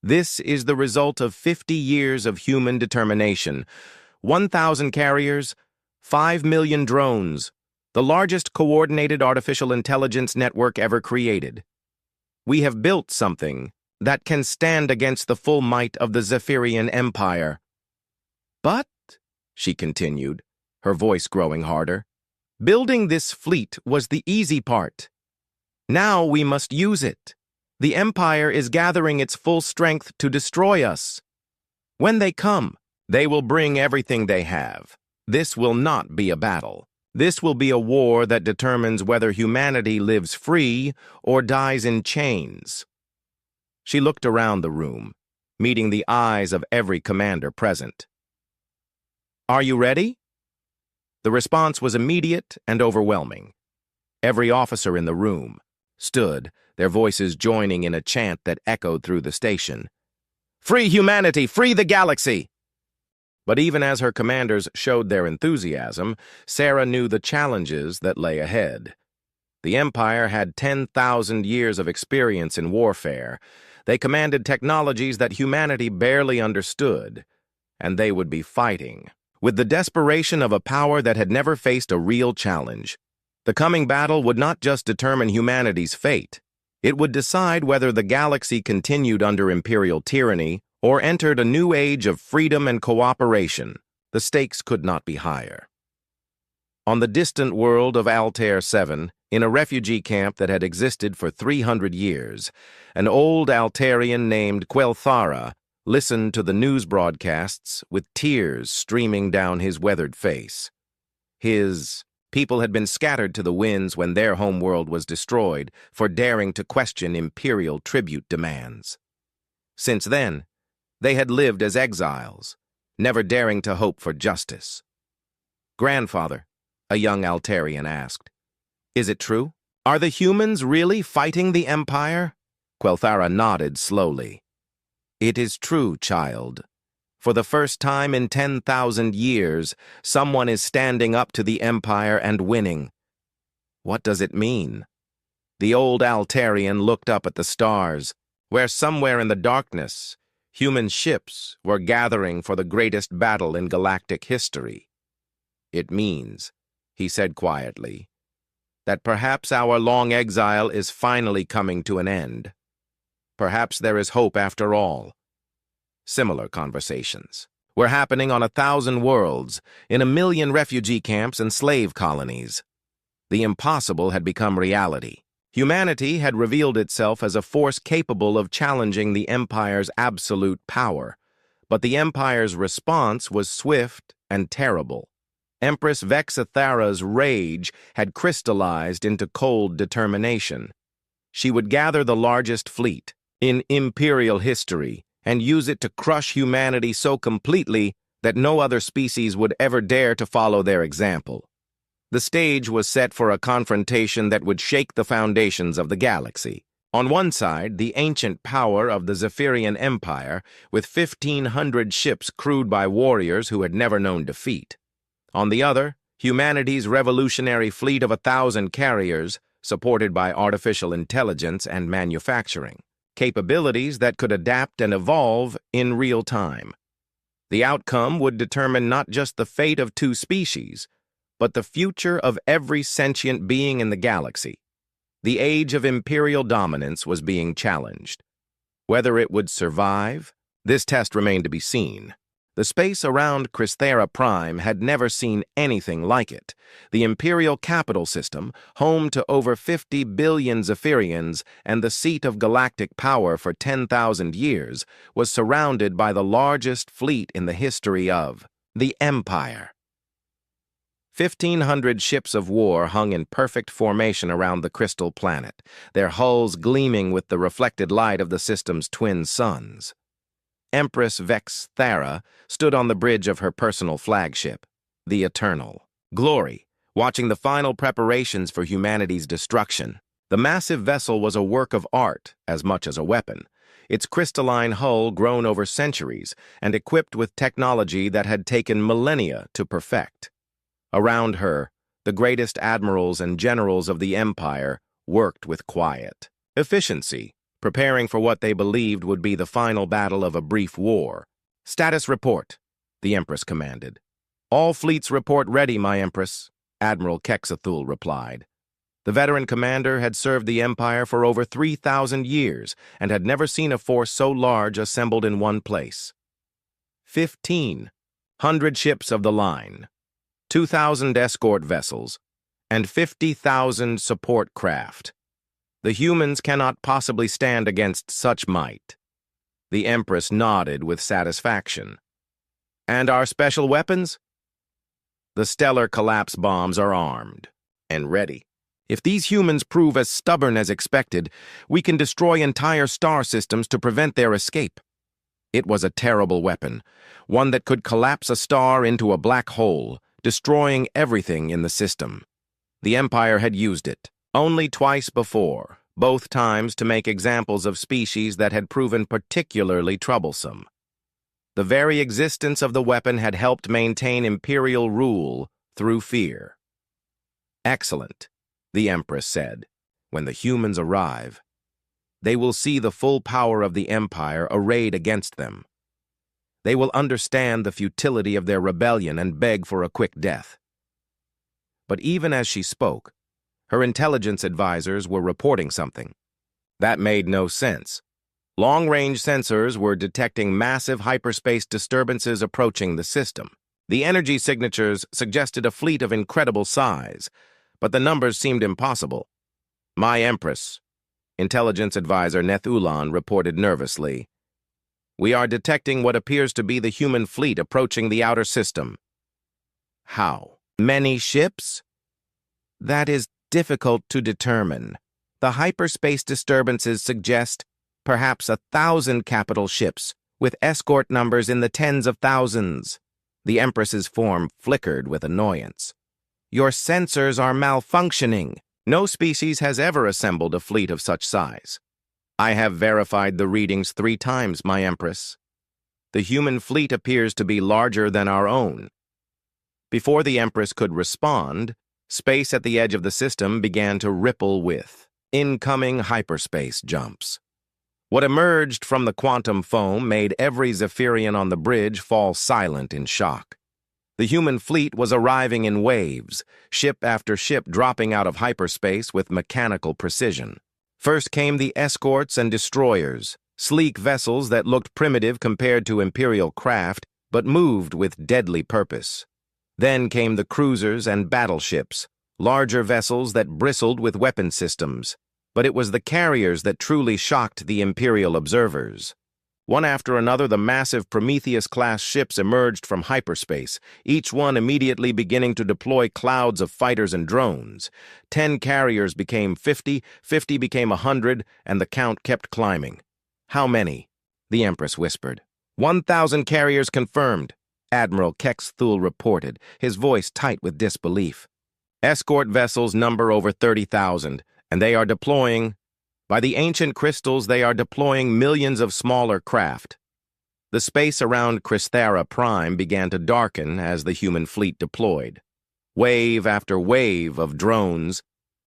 This is the result of 50 years of human determination. 1,000 carriers, 5 million drones, the largest coordinated artificial intelligence network ever created. We have built something that can stand against the full might of the Zephyrian Empire. But, she continued, her voice growing harder, building this fleet was the easy part. Now we must use it. The Empire is gathering its full strength to destroy us. When they come, they will bring everything they have. This will not be a battle. This will be a war that determines whether humanity lives free or dies in chains. She looked around the room, meeting the eyes of every commander present. Are you ready? The response was immediate and overwhelming. Every officer in the room stood, their voices joining in a chant that echoed through the station. Free humanity! Free the galaxy! But even as her commanders showed their enthusiasm, Sarah knew the challenges that lay ahead. The Empire had 10,000 years of experience in warfare. They commanded technologies that humanity barely understood, and they would be fighting with the desperation of a power that had never faced a real challenge. The coming battle would not just determine humanity's fate. It would decide whether the galaxy continued under imperial tyranny or entered a new age of freedom and cooperation. The stakes could not be higher. On the distant world of Altair 7, in a refugee camp that had existed for 300 years, an old Altarian named Quelthara listened to the news broadcasts with tears streaming down his weathered face. His people had been scattered to the winds when their homeworld was destroyed for daring to question imperial tribute demands. Since then, they had lived as exiles, never daring to hope for justice. "Grandfather," a young Altarian asked, "is it true? Are the humans really fighting the Empire?" Quelthara nodded slowly. "It is true, child. For the first time in 10,000 years, someone is standing up to the Empire and winning." "What does it mean?" The old Altarian looked up at the stars, where somewhere in the darkness, human ships were gathering for the greatest battle in galactic history. "It means," he said quietly, "that perhaps our long exile is finally coming to an end. Perhaps there is hope after all." Similar conversations were happening on 1,000 worlds, in 1,000,000 refugee camps and slave colonies. The impossible had become reality. Humanity had revealed itself as a force capable of challenging the Empire's absolute power. But the Empire's response was swift and terrible. Empress Vexithara's rage had crystallized into cold determination. She would gather the largest fleet in imperial history and use it to crush humanity so completely that no other species would ever dare to follow their example. The stage was set for a confrontation that would shake the foundations of the galaxy. On one side, the ancient power of the Zephyrian Empire, with 1,500 ships crewed by warriors who had never known defeat. On the other, humanity's revolutionary fleet of 1,000 carriers, supported by artificial intelligence and manufacturing, capabilities that could adapt and evolve in real time. The outcome would determine not just the fate of two species, but the future of every sentient being in the galaxy. The age of imperial dominance was being challenged. Whether it would survive, this test remained to be seen. The space around Crysthera Prime had never seen anything like it. The imperial capital system, home to over 50 billion Zephyrians and the seat of galactic power for 10,000 years, was surrounded by the largest fleet in the history of the Empire. 1,500 ships of war hung in perfect formation around the crystal planet, their hulls gleaming with the reflected light of the system's twin suns. Empress Vexithara stood on the bridge of her personal flagship, the Eternal Glory, watching the final preparations for humanity's destruction. The massive vessel was a work of art as much as a weapon, its crystalline hull grown over centuries and equipped with technology that had taken millennia to perfect. Around her, the greatest admirals and generals of the Empire worked with quiet efficiency, preparing for what they believed would be the final battle of a brief war. "Status report," the Empress commanded. "All fleets report ready, my Empress," Admiral Kexathul replied. The veteran commander had served the Empire for over 3,000 years and had never seen a force so large assembled in one place. 1,500 ships of the line, 2,000 escort vessels, and 50,000 support craft. The humans cannot possibly stand against such might. The Empress nodded with satisfaction. "And our special weapons?" "The stellar collapse bombs are armed and ready. If these humans prove as stubborn as expected, we can destroy entire star systems to prevent their escape." It was a terrible weapon, one that could collapse a star into a black hole, destroying everything in the system. The Empire had used it only twice before, both times to make examples of species that had proven particularly troublesome. The very existence of the weapon had helped maintain imperial rule through fear. "Excellent," the Empress said. "When the humans arrive, they will see the full power of the Empire arrayed against them. They will understand the futility of their rebellion and beg for a quick death." But even as she spoke, her intelligence advisors were reporting something. That made no sense. Long-range sensors were detecting massive hyperspace disturbances approaching the system. The energy signatures suggested a fleet of incredible size, but the numbers seemed impossible. "My Empress," Intelligence Advisor Nethulan reported nervously, "we are detecting what appears to be the human fleet approaching the outer system." "How many ships?" "That is difficult to determine. The hyperspace disturbances suggest perhaps 1,000 capital ships, with escort numbers in the tens of thousands." The Empress's form flickered with annoyance. "Your sensors are malfunctioning. No species has ever assembled a fleet of such size." "I have verified the readings 3 times, my Empress. The human fleet appears to be larger than our own." Before the Empress could respond, space at the edge of the system began to ripple with incoming hyperspace jumps. What emerged from the quantum foam made every Zephyrian on the bridge fall silent in shock. The human fleet was arriving in waves, ship after ship dropping out of hyperspace with mechanical precision. First came the escorts and destroyers, sleek vessels that looked primitive compared to Imperial craft, but moved with deadly purpose. Then came the cruisers and battleships, larger vessels that bristled with weapon systems. But it was the carriers that truly shocked the Imperial observers. One after another, the massive Prometheus-class ships emerged from hyperspace, each one immediately beginning to deploy clouds of fighters and drones. 10 carriers became 50, 50 became 100, and the count kept climbing. "How many?" the Empress whispered. 1,000 carriers confirmed," Admiral Kexthul reported, his voice tight with disbelief. "Escort vessels number over 30,000, and they are deploying. By the ancient crystals, they are deploying millions of smaller craft." The space around Crysthera Prime began to darken as the human fleet deployed. Wave after wave of drones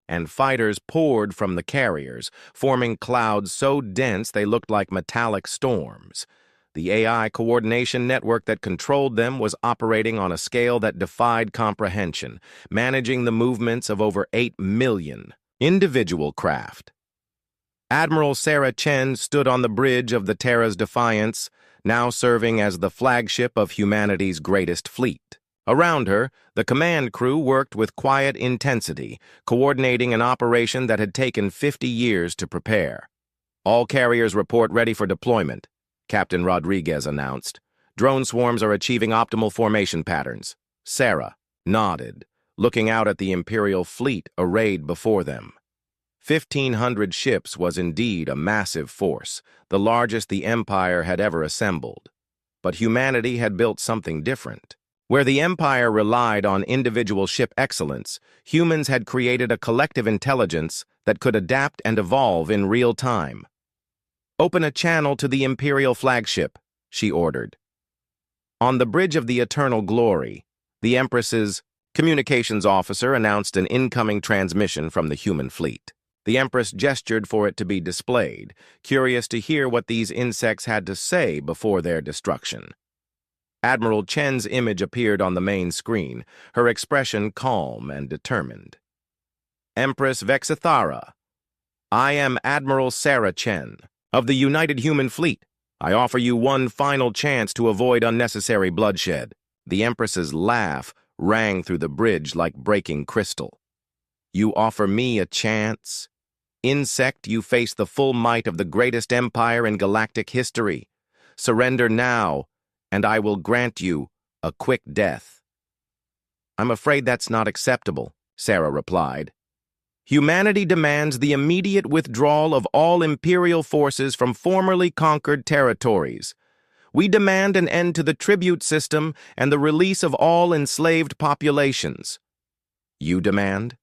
and fighters poured from the carriers, forming clouds so dense they looked like metallic storms. The AI coordination network that controlled them was operating on a scale that defied comprehension, managing the movements of over 8 million individual craft. Admiral Sarah Chen stood on the bridge of the Terra's Defiance, now serving as the flagship of humanity's greatest fleet. Around her, the command crew worked with quiet intensity, coordinating an operation that had taken 50 years to prepare. "All carriers report ready for deployment," Captain Rodriguez announced. "Drone swarms are achieving optimal formation patterns." Sarah nodded, looking out at the Imperial fleet arrayed before them. 1,500 ships was indeed a massive force, the largest the Empire had ever assembled. But humanity had built something different. Where the Empire relied on individual ship excellence, humans had created a collective intelligence that could adapt and evolve in real time. "Open a channel to the Imperial flagship," she ordered. On the bridge of the Eternal Glory, the Empress's communications officer announced an incoming transmission from the human fleet. The Empress gestured for it to be displayed, curious to hear what these insects had to say before their destruction. Admiral Chen's image appeared on the main screen, her expression calm and determined. "Empress Vexithara, I am Admiral Sarah Chen of the United Human Fleet. I offer you one final chance to avoid unnecessary bloodshed." The Empress's laugh rang through the bridge like breaking crystal. "You offer me a chance? Insect, you face the full might of the greatest empire in galactic history. Surrender now, and I will grant you a quick death." "I'm afraid that's not acceptable," Sarah replied. "Humanity demands the immediate withdrawal of all Imperial forces from formerly conquered territories. We demand an end to the tribute system and the release of all enslaved populations." "You demand?"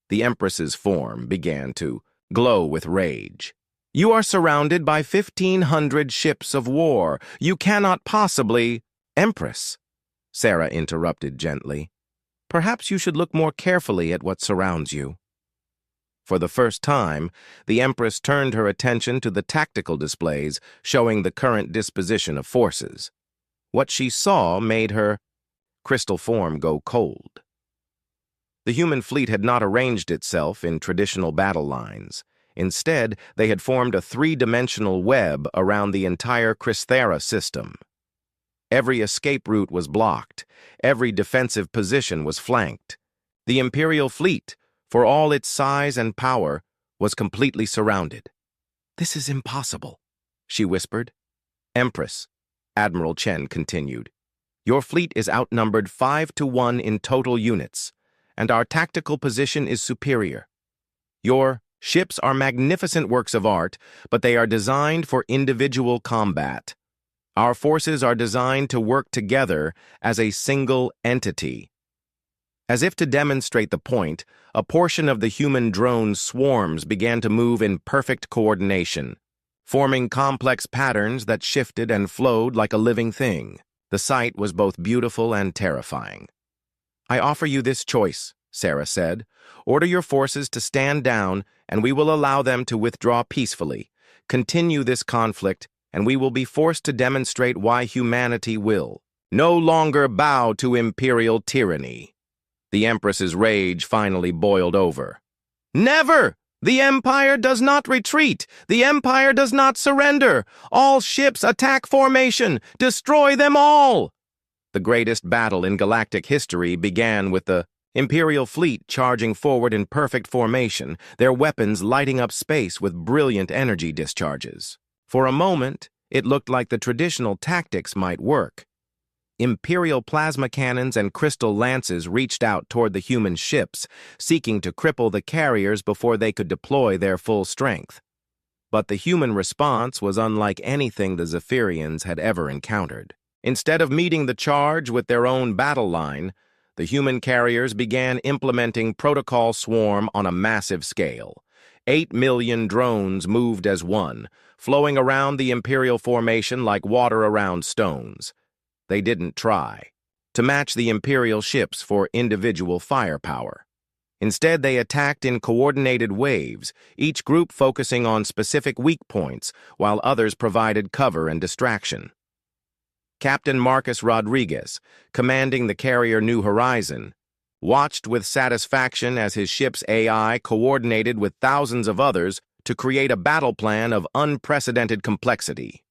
The Empress's form began to glow with rage. You are surrounded by 1,500 ships of war. You cannot possibly— Empress, Sarah interrupted gently. Perhaps you should look more carefully at what surrounds you. For the first time, the Empress turned her attention to the tactical displays showing the current disposition of forces. What she saw made her crystal form go cold. The human fleet had not arranged itself in traditional battle lines. Instead, they had formed a three-dimensional web around the entire Crysthera system. Every escape route was blocked. Every defensive position was flanked. The Imperial fleet, for all its size and power, was completely surrounded. "This is impossible," she whispered. "Empress," Admiral Chen continued, "your fleet is outnumbered 5-to-1 in total units, and our tactical position is superior. Your ships are magnificent works of art, but they are designed for individual combat. Our forces are designed to work together as a single entity." As if to demonstrate the point, a portion of the human drone swarms began to move in perfect coordination, forming complex patterns that shifted and flowed like a living thing. The sight was both beautiful and terrifying. "I offer you this choice," Sarah said. "Order your forces to stand down, and we will allow them to withdraw peacefully. Continue this conflict, and we will be forced to demonstrate why humanity will no longer bow to imperial tyranny." The Empress's rage finally boiled over. "Never! The Empire does not retreat! The Empire does not surrender! All ships attack formation! Destroy them all!" The greatest battle in galactic history began with the Imperial fleet charging forward in perfect formation, their weapons lighting up space with brilliant energy discharges. For a moment, it looked like the traditional tactics might work. Imperial plasma cannons and crystal lances reached out toward the human ships, seeking to cripple the carriers before they could deploy their full strength. But the human response was unlike anything the Zephyrians had ever encountered. Instead of meeting the charge with their own battle line, the human carriers began implementing Protocol Swarm on a massive scale. 8 million drones moved as one, flowing around the Imperial formation like water around stones. They didn't try to match the Imperial ships for individual firepower. Instead, they attacked in coordinated waves, each group focusing on specific weak points, while others provided cover and distraction. Captain Marcus Rodriguez, commanding the carrier New Horizon, watched with satisfaction as his ship's AI coordinated with thousands of others to create a battle plan of unprecedented complexity.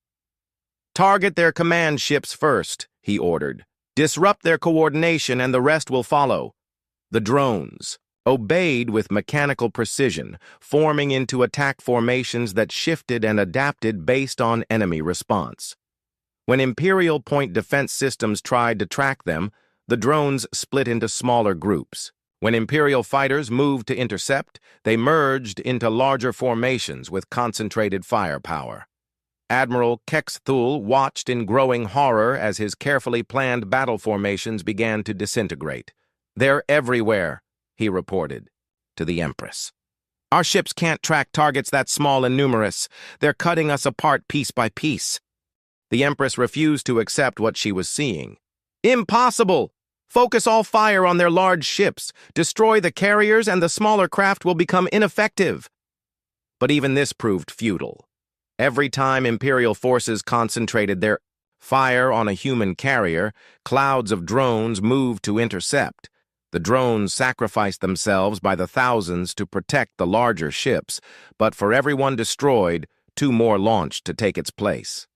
"Target their command ships first," he ordered. "Disrupt their coordination and the rest will follow." The drones obeyed with mechanical precision, forming into attack formations that shifted and adapted based on enemy response. When Imperial point defense systems tried to track them, the drones split into smaller groups. When Imperial fighters moved to intercept, they merged into larger formations with concentrated firepower. Admiral Kexthul watched in growing horror as his carefully planned battle formations began to disintegrate. "They're everywhere," he reported to the Empress. "Our ships can't track targets that small and numerous. They're cutting us apart piece by piece." The Empress refused to accept what she was seeing. "Impossible! Focus all fire on their large ships. Destroy the carriers and the smaller craft will become ineffective." But even this proved futile. Every time Imperial forces concentrated their fire on a human carrier, clouds of drones moved to intercept. The drones sacrificed themselves by the thousands to protect the larger ships, but for every one destroyed, 2 more launched to take its place.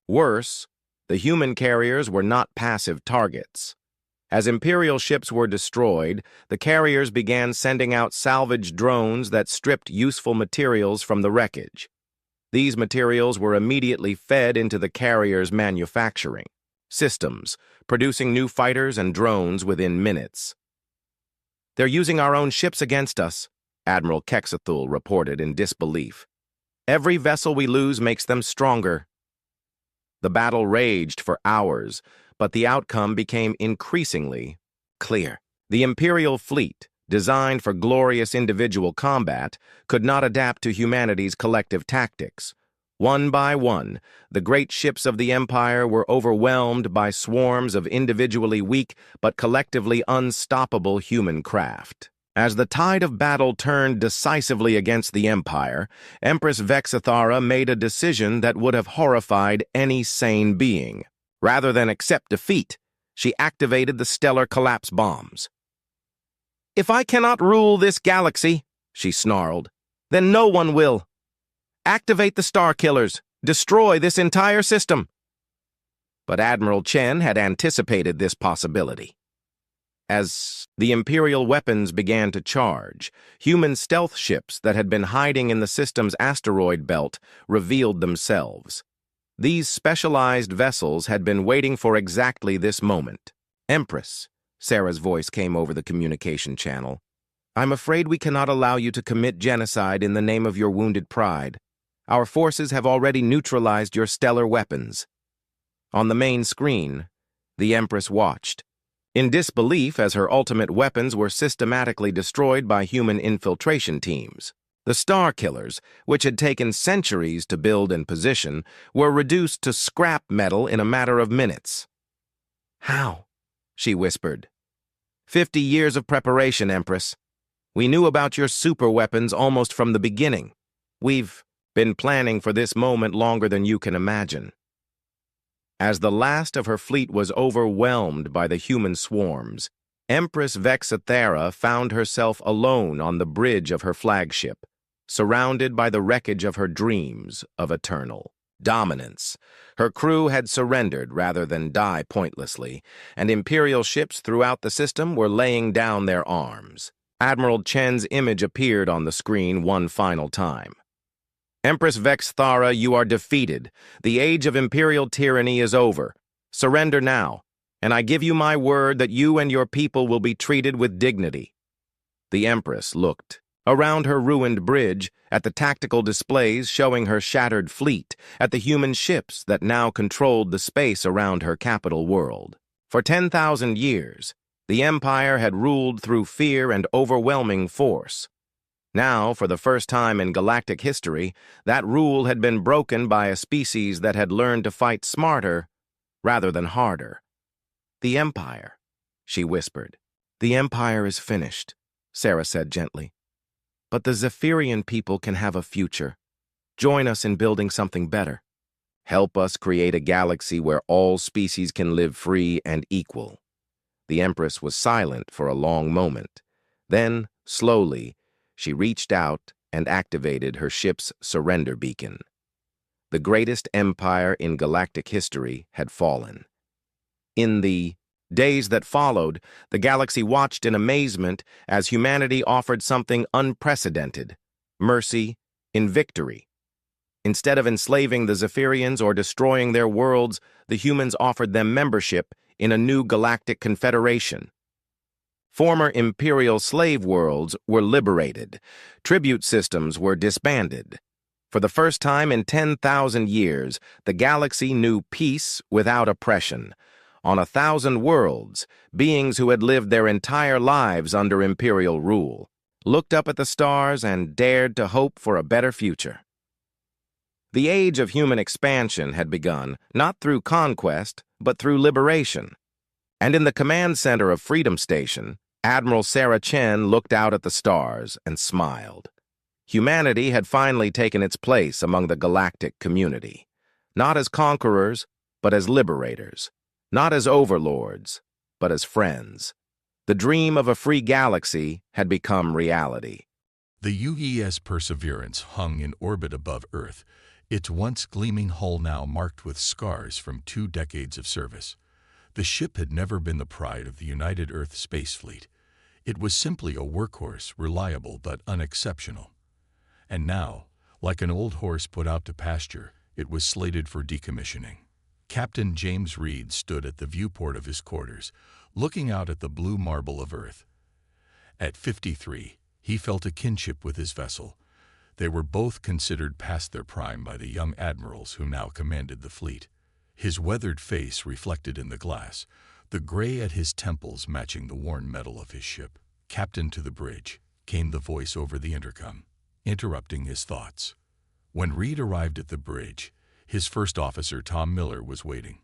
Worse, the human carriers were not passive targets. As Imperial ships were destroyed, the carriers began sending out salvage drones that stripped useful materials from the wreckage. These materials were immediately fed into the carrier's manufacturing systems, producing new fighters and drones within minutes. "They're using our own ships against us," Admiral Kexthul reported in disbelief. "Every vessel we lose makes them stronger." The battle raged for hours, but the outcome became increasingly clear. The Imperial fleet, designed for glorious individual combat, could not adapt to humanity's collective tactics. One by one, the great ships of the Empire were overwhelmed by swarms of individually weak but collectively unstoppable human craft. As the tide of battle turned decisively against the Empire, Empress Vexithara made a decision that would have horrified any sane being. Rather than accept defeat, she activated the stellar collapse bombs. "If I cannot rule this galaxy," she snarled, "then no one will. Activate the Star Killers. Destroy this entire system." But Admiral Chen had anticipated this possibility. As the Imperial weapons began to charge, human stealth ships that had been hiding in the system's asteroid belt revealed themselves. These specialized vessels had been waiting for exactly this moment. "Empress," Sarah's voice came over the communication channel, "I'm afraid we cannot allow you to commit genocide in the name of your wounded pride. Our forces have already neutralized your stellar weapons." On the main screen, the Empress watched, in disbelief as her ultimate weapons were systematically destroyed by human infiltration teams. The Star Killers, which had taken centuries to build and position, were reduced to scrap metal in a matter of minutes. "How?" she whispered. 50 years of preparation, Empress. We knew about your super weapons almost from the beginning. We've been planning for this moment longer than you can imagine." As the last of her fleet was overwhelmed by the human swarms, Empress Vexithara found herself alone on the bridge of her flagship, surrounded by the wreckage of her dreams of eternal dominance. Her crew had surrendered rather than die pointlessly, and Imperial ships throughout the system were laying down their arms. Admiral Chen's image appeared on the screen one final time. "Empress Vexithara, you are defeated. The age of Imperial tyranny is over. Surrender now, and I give you my word that you and your people will be treated with dignity." The Empress looked around her ruined bridge, at the tactical displays showing her shattered fleet, at the human ships that now controlled the space around her capital world. For 10,000 years, the Empire had ruled through fear and overwhelming force. Now, for the first time in galactic history, that rule had been broken by a species that had learned to fight smarter rather than harder. "The Empire," she whispered. "The Empire is finished," Sarah said gently. "But the Zephyrian people can have a future. Join us in building something better. Help us create a galaxy where all species can live free and equal." The Empress was silent for a long moment. Then, slowly, she reached out and activated her ship's surrender beacon. The greatest empire in galactic history had fallen. In the days that followed, the galaxy watched in amazement as humanity offered something unprecedented: mercy in victory. Instead of enslaving the Zephyrians or destroying their worlds, the humans offered them membership in a new galactic confederation. Former Imperial slave worlds were liberated. Tribute systems were disbanded. For the first time in 10,000 years, the galaxy knew peace without oppression. On 1,000 worlds, beings who had lived their entire lives under Imperial rule looked up at the stars and dared to hope for a better future. The age of human expansion had begun, not through conquest, but through liberation. And in the command center of Freedom Station, Admiral Sarah Chen looked out at the stars and smiled. Humanity had finally taken its place among the galactic community, not as conquerors, but as liberators, not as overlords, but as friends. The dream of a free galaxy had become reality. The UES Perseverance hung in orbit above Earth, its once gleaming hull now marked with scars from 2 decades of service. The ship had never been the pride of the United Earth Space Fleet. It was simply a workhorse, reliable but unexceptional. And now, like an old horse put out to pasture, it was slated for decommissioning. Captain James Reed stood at the viewport of his quarters, looking out at the blue marble of Earth. At 53, he felt a kinship with his vessel. They were both considered past their prime by the young admirals who now commanded the fleet. His weathered face reflected in the glass, the gray at his temples matching the worn metal of his ship. "Captain to the bridge," came the voice over the intercom, interrupting his thoughts. When Reed arrived at the bridge, his first officer, Tom Miller, was waiting.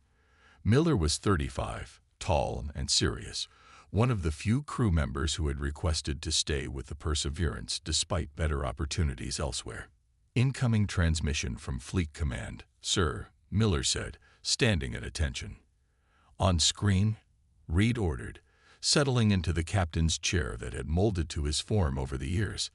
Miller was 35, tall and serious, one of the few crew members who had requested to stay with the Perseverance despite better opportunities elsewhere. "Incoming transmission from Fleet Command, sir," Miller said, standing at attention. "On screen," Reed ordered, settling into the captain's chair that had molded to his form over the years.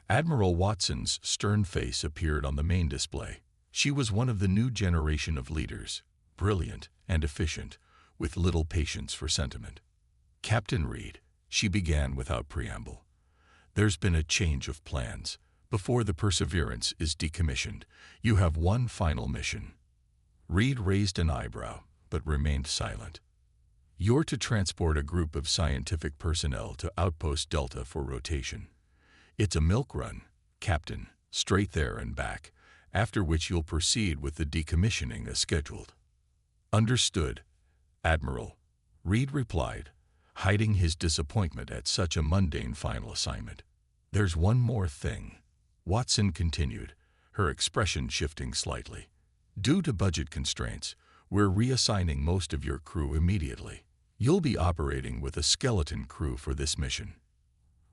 Admiral Watson's stern face appeared on the main display. She was one of the new generation of leaders, brilliant and efficient, with little patience for sentiment. "Captain Reed," she began without preamble, "there's been a change of plans. Before the Perseverance is decommissioned, you have one final mission." Reed raised an eyebrow, but remained silent. "You're to transport a group of scientific personnel to Outpost Delta for rotation. It's a milk run, Captain, straight there and back, after which you'll proceed with the decommissioning as scheduled." "Understood, Admiral," Reed replied, hiding his disappointment at such a mundane final assignment. "There's one more thing," Watson continued, her expression shifting slightly. "Due to budget constraints, we're reassigning most of your crew immediately. You'll be operating with a skeleton crew for this mission."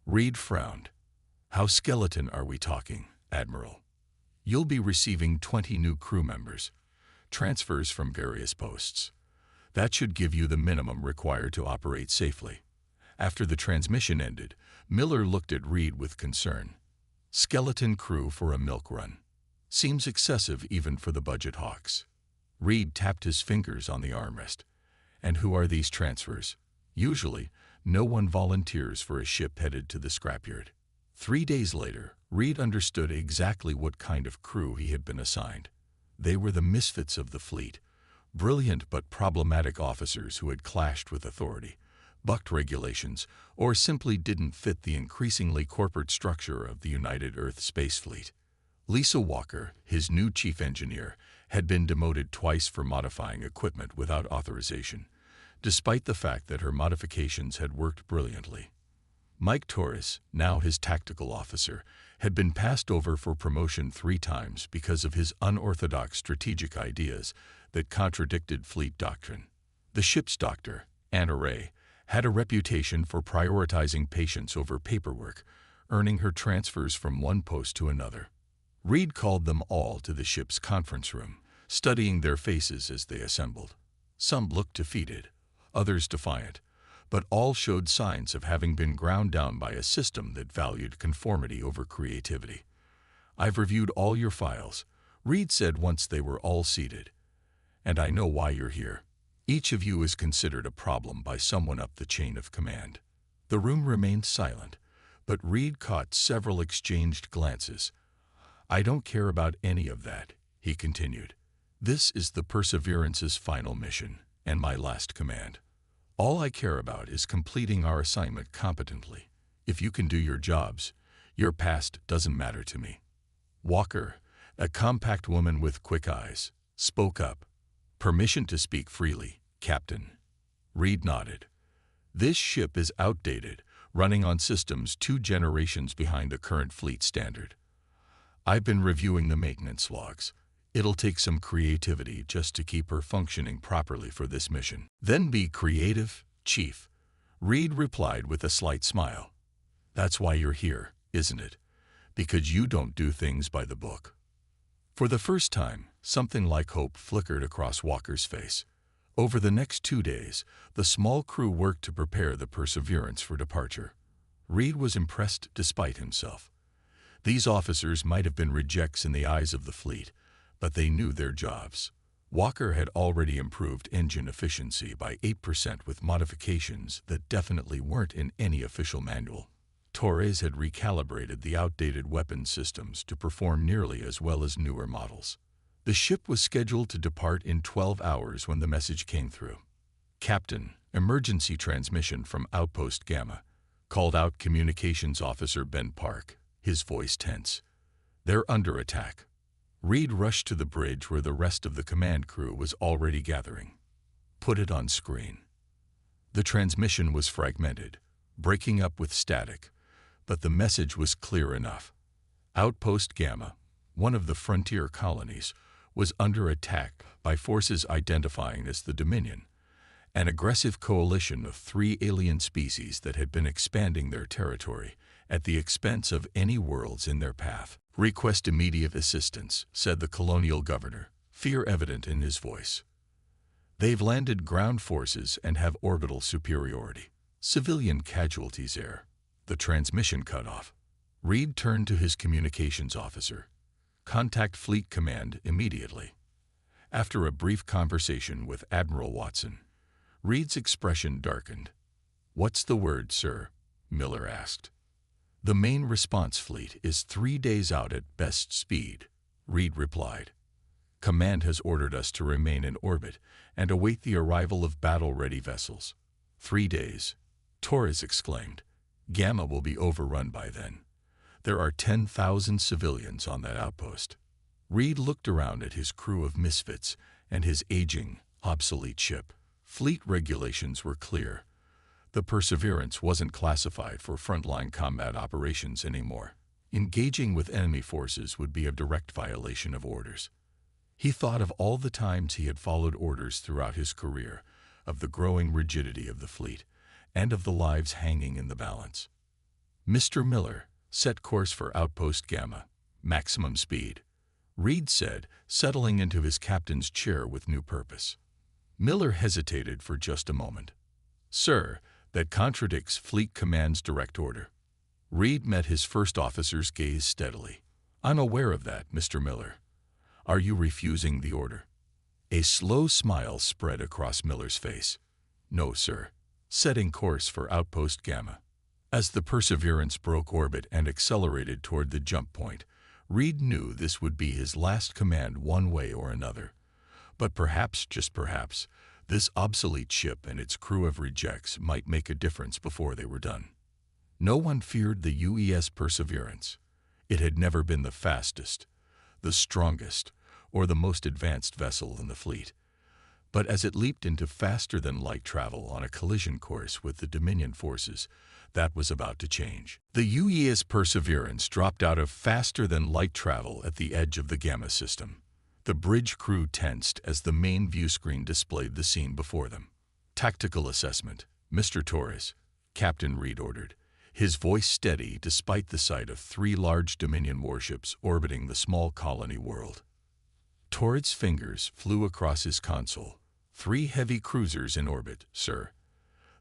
Reed frowned. "How skeleton are we talking, Admiral?" "You'll be receiving 20 new crew members, transfers from various posts. That should give you the minimum required to operate safely." After the transmission ended, Miller looked at Reed with concern. "Skeleton crew for a milk run. Seems excessive even for the budget hawks." Reed tapped his fingers on the armrest. "And who are these transfers?" "Usually, no one volunteers for a ship headed to the scrapyard." 3 days later, Reed understood exactly what kind of crew he had been assigned. They were the misfits of the fleet, brilliant but problematic officers who had clashed with authority, bucked regulations, or simply didn't fit the increasingly corporate structure of the United Earth Space Fleet. Lisa Walker, his new chief engineer, had been demoted twice for modifying equipment without authorization, despite the fact that her modifications had worked brilliantly. Mike Torres, now his tactical officer, had been passed over for promotion 3 times because of his unorthodox strategic ideas that contradicted fleet doctrine. The ship's doctor, Anna Ray, had a reputation for prioritizing patience over paperwork, earning her transfers from one post to another. Reed called them all to the ship's conference room, studying their faces as they assembled. Some looked defeated, others defiant, but all showed signs of having been ground down by a system that valued conformity over creativity. "I've reviewed all your files," Reed said once they were all seated, "and I know why you're here. Each of you is considered a problem by someone up the chain of command." The room remained silent, but Reed caught several exchanged glances. "I don't care about any of that," he continued. "This is the Perseverance's final mission, and my last command. All I care about is completing our assignment competently. If you can do your jobs, your past doesn't matter to me." Walker, a compact woman with quick eyes, spoke up. "Permission to speak freely, Captain." Reed nodded. "This ship is outdated, running on systems 2 generations behind the current fleet standard. I've been reviewing the maintenance logs. It'll take some creativity just to keep her functioning properly for this mission." "Then be creative, Chief," Reed replied with a slight smile. "That's why you're here, isn't it? Because you don't do things by the book." For the first time, something like hope flickered across Walker's face. Over the next 2 days, the small crew worked to prepare the Perseverance for departure. Reed was impressed despite himself. These officers might have been rejects in the eyes of the fleet, but they knew their jobs. Walker had already improved engine efficiency by 8% with modifications that definitely weren't in any official manual. Torres had recalibrated the outdated weapons systems to perform nearly as well as newer models. The ship was scheduled to depart in 12 hours when the message came through. "Captain, emergency transmission from Outpost Gamma," called out Communications Officer Ben Park, his voice tense. "They're under attack." Reed rushed to the bridge where the rest of the command crew was already gathering. "Put it on screen." The transmission was fragmented, breaking up with static, but the message was clear enough. Outpost Gamma, one of the frontier colonies, was under attack by forces identifying as the Dominion, an aggressive coalition of 3 alien species that had been expanding their territory at the expense of any worlds in their path. "Request immediate assistance," said the colonial governor, fear evident in his voice. "They've landed ground forces and have orbital superiority. Civilian casualties air." The transmission cut off. Reed turned to his communications officer. "Contact Fleet Command immediately." After a brief conversation with Admiral Watson, Reed's expression darkened. "What's the word, sir?" Miller asked. "The main response fleet is 3 days out at best speed," Reed replied. "Command has ordered us to remain in orbit and await the arrival of battle-ready vessels." 3 days, Torres exclaimed. "Gamma will be overrun by then. There are 10,000 civilians on that outpost." Reed looked around at his crew of misfits and his aging, obsolete ship. Fleet regulations were clear. The Perseverance wasn't classified for frontline combat operations anymore. Engaging with enemy forces would be a direct violation of orders. He thought of all the times he had followed orders throughout his career, of the growing rigidity of the fleet, and of the lives hanging in the balance. "Mr. Miller, set course for Outpost Gamma. Maximum speed," Reed said, settling into his captain's chair with new purpose. Miller hesitated for just a moment. "Sir, that contradicts Fleet Command's direct order." Reed met his first officer's gaze steadily. "I'm aware of that, Mr. Miller. Are you refusing the order?" A slow smile spread across Miller's face. "No, sir. Setting course for Outpost Gamma." As the Perseverance broke orbit and accelerated toward the jump point, Reed knew this would be his last command one way or another. But perhaps, just perhaps, this obsolete ship and its crew of rejects might make a difference before they were done. No one feared the UES Perseverance. It had never been the fastest, the strongest, or the most advanced vessel in the fleet. But as it leaped into faster-than-light travel on a collision course with the Dominion forces, that was about to change. The UES Perseverance dropped out of faster-than-light travel at the edge of the Gamma system. The bridge crew tensed as the main view screen displayed the scene before them. "Tactical assessment, Mr. Torres," Captain Reed ordered, his voice steady despite the sight of 3 large Dominion warships orbiting the small colony world. Torres' fingers flew across his console. 3 heavy cruisers in orbit, sir.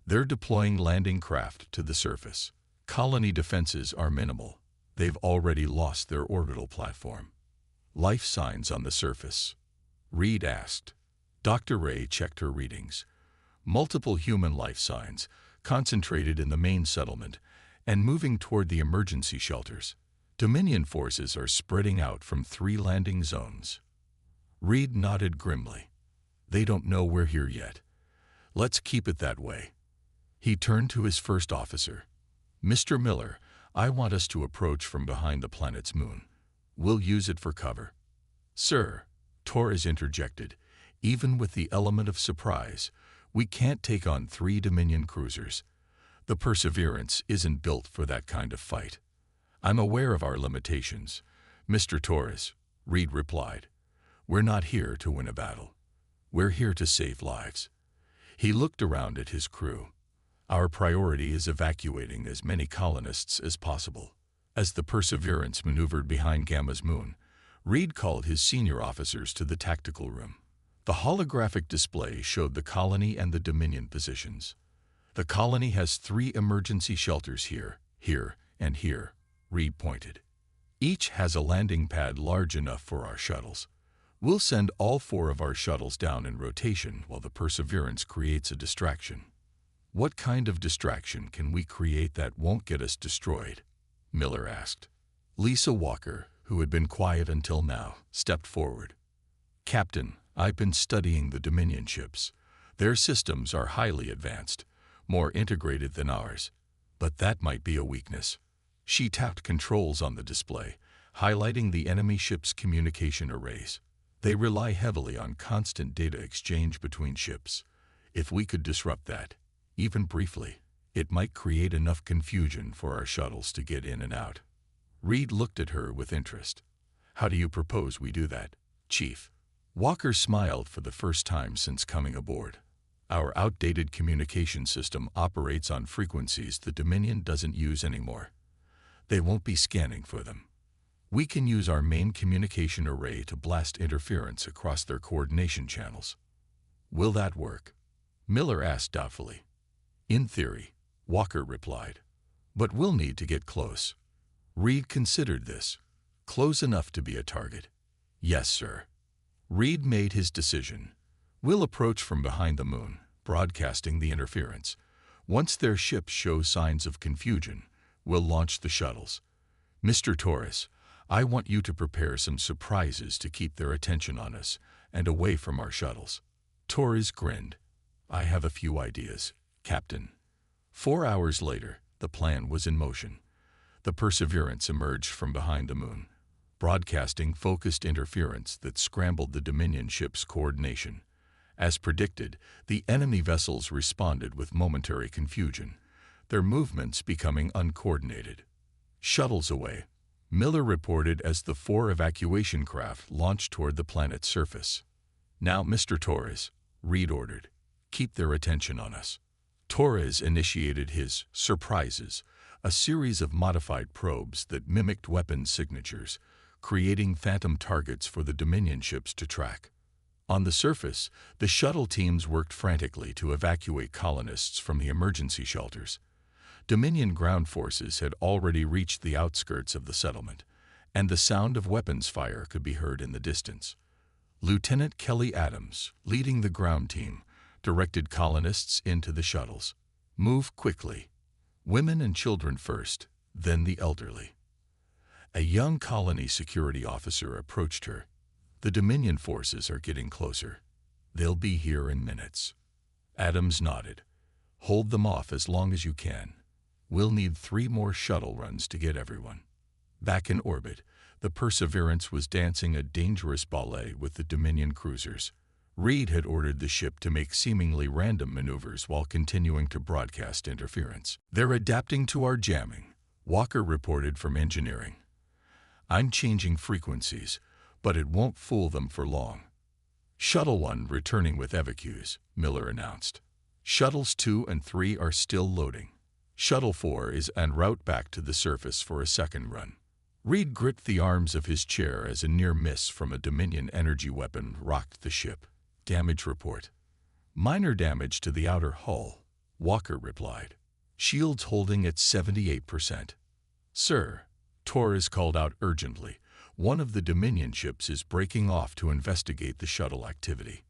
They're deploying landing craft to the surface. Colony defenses are minimal. They've already lost their orbital platform." "Life signs on the surface?" Reed asked. Dr. Ray checked her readings. Multiple human life signs, concentrated in the main settlement, and moving toward the emergency shelters. Dominion forces are spreading out from 3 landing zones. Reed nodded grimly. "They don't know we're here yet. Let's keep it that way." He turned to his first officer. "Mr. Miller, I want us to approach from behind the planet's moon. We'll use it for cover." "Sir," Torres interjected, "even with the element of surprise, we can't take on 3 Dominion cruisers. The Perseverance isn't built for that kind of fight." "I'm aware of our limitations, Mr. Torres," Reed replied. "We're not here to win a battle. We're here to save lives." He looked around at his crew. "Our priority is evacuating as many colonists as possible." As the Perseverance maneuvered behind Gamma's moon, Reed called his senior officers to the tactical room. The holographic display showed the colony and the Dominion positions. "The colony has 3 emergency shelters here, here, and here," Reed pointed. "Each has a landing pad large enough for our shuttles. We'll send all 4 of our shuttles down in rotation while the Perseverance creates a distraction." "What kind of distraction can we create that won't get us destroyed?" Miller asked. Lisa Walker, who had been quiet until now, stepped forward. "Captain, I've been studying the Dominion ships. Their systems are highly advanced, more integrated than ours. But that might be a weakness." She tapped controls on the display, highlighting the enemy ship's communication arrays. "They rely heavily on constant data exchange between ships. If we could disrupt that, even briefly, It might create enough confusion for our shuttles to get in and out. Reed looked at her with interest. How do you propose we do that, Chief? Walker smiled for the first time since coming aboard. Our outdated communication system operates on frequencies the Dominion doesn't use anymore. They won't be scanning for them. We can use our main communication array to blast interference across their coordination channels. Will that work? Miller asked doubtfully. In theory, Walker replied. But we'll need to get close. Reed considered this. Close enough to be a target. Yes, sir. Reed made his decision. We'll approach from behind the moon, broadcasting the interference. Once their ships show signs of confusion, we'll launch the shuttles. Mr. Torres, I want you to prepare some surprises to keep their attention on us and away from our shuttles. Torres grinned. I have a few ideas, Captain. 4 hours later, the plan was in motion. The Perseverance emerged from behind the moon, broadcasting focused interference that scrambled the Dominion ship's coordination. As predicted, the enemy vessels responded with momentary confusion, their movements becoming uncoordinated. Shuttles away, Miller reported as the 4 evacuation craft launched toward the planet's surface. Now, Mr. Torres, Reed ordered, keep their attention on us. Torres initiated his surprises, a series of modified probes that mimicked weapons signatures, creating phantom targets for the Dominion ships to track. On the surface, the shuttle teams worked frantically to evacuate colonists from the emergency shelters. Dominion ground forces had already reached the outskirts of the settlement, and the sound of weapons fire could be heard in the distance. Lieutenant Kelly Adams, leading the ground team, directed colonists into the shuttles. Move quickly. Women and children first, then the elderly. A young colony security officer approached her. The Dominion forces are getting closer. They'll be here in minutes. Adams nodded. Hold them off as long as you can. We'll need 3 more shuttle runs to get everyone. Back in orbit, the Perseverance was dancing a dangerous ballet with the Dominion cruisers. Reed had ordered the ship to make seemingly random maneuvers while continuing to broadcast interference. They're adapting to our jamming, Walker reported from engineering. I'm changing frequencies, but it won't fool them for long. Shuttle 1 returning with evacuees, Miller announced. Shuttles 2 and 3 are still loading. Shuttle 4 is en route back to the surface for a second run. Reed gripped the arms of his chair as a near miss from a Dominion energy weapon rocked the ship. Damage report. Minor damage to the outer hull, Walker replied. Shields holding at 78%. Sir, Torres called out urgently. One of the Dominion ships is breaking off to investigate the shuttle activity.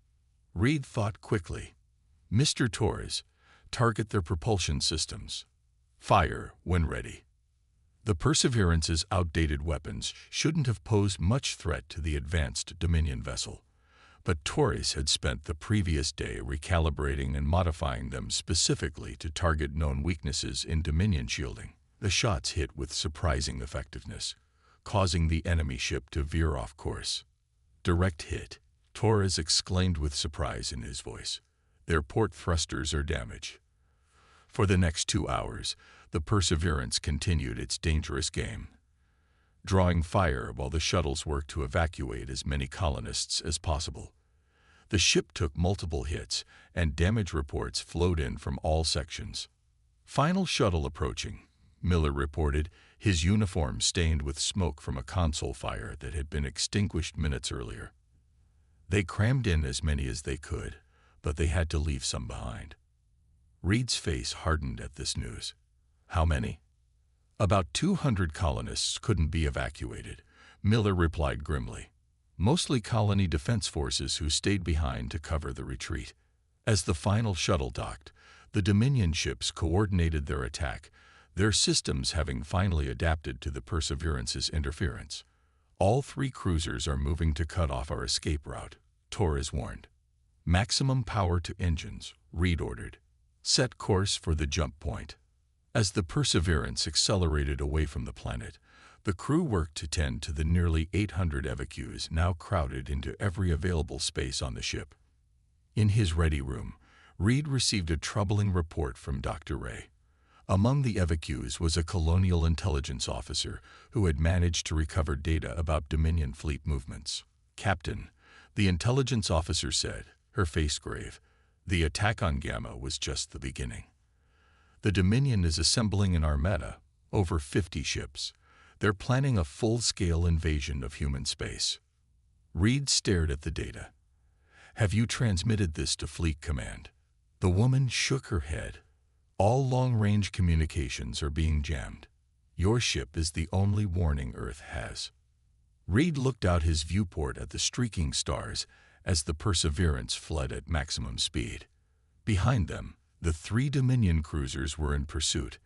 Reed thought quickly. Mr. Torres, target their propulsion systems. Fire when ready. The Perseverance's outdated weapons shouldn't have posed much threat to the advanced Dominion vessel, but Torres had spent the previous day recalibrating and modifying them specifically to target known weaknesses in Dominion shielding. The shots hit with surprising effectiveness, causing the enemy ship to veer off course. Direct hit, Torres exclaimed with surprise in his voice. Their port thrusters are damaged. For the next 2 hours, the Perseverance continued its dangerous game, drawing fire while the shuttles worked to evacuate as many colonists as possible. The ship took multiple hits, and damage reports flowed in from all sections. Final shuttle approaching, Miller reported, his uniform stained with smoke from a console fire that had been extinguished minutes earlier. They crammed in as many as they could, but they had to leave some behind. Reed's face hardened at this news. How many? About 200 colonists couldn't be evacuated, Miller replied grimly. Mostly colony defense forces who stayed behind to cover the retreat. As the final shuttle docked, the Dominion ships coordinated their attack, their systems having finally adapted to the Perseverance's interference. All 3 cruisers are moving to cut off our escape route, Torres warned. Maximum power to engines, Reed ordered. Set course for the jump point. As the Perseverance accelerated away from the planet, the crew worked to tend to the nearly 800 evacuees now crowded into every available space on the ship. In his ready room, Reed received a troubling report from Dr. Ray. Among the evacuees was a colonial intelligence officer who had managed to recover data about Dominion fleet movements. "Captain," the intelligence officer said, her face grave, "the attack on Gamma was just the beginning. The Dominion is assembling an armada, over 50 ships. They're planning a full-scale invasion of human space." Reed stared at the data. "Have you transmitted this to Fleet Command?" The woman shook her head. "All long-range communications are being jammed. Your ship is the only warning Earth has." Reed looked out his viewport at the streaking stars as the Perseverance fled at maximum speed. Behind them, the 3 Dominion cruisers were in pursuit.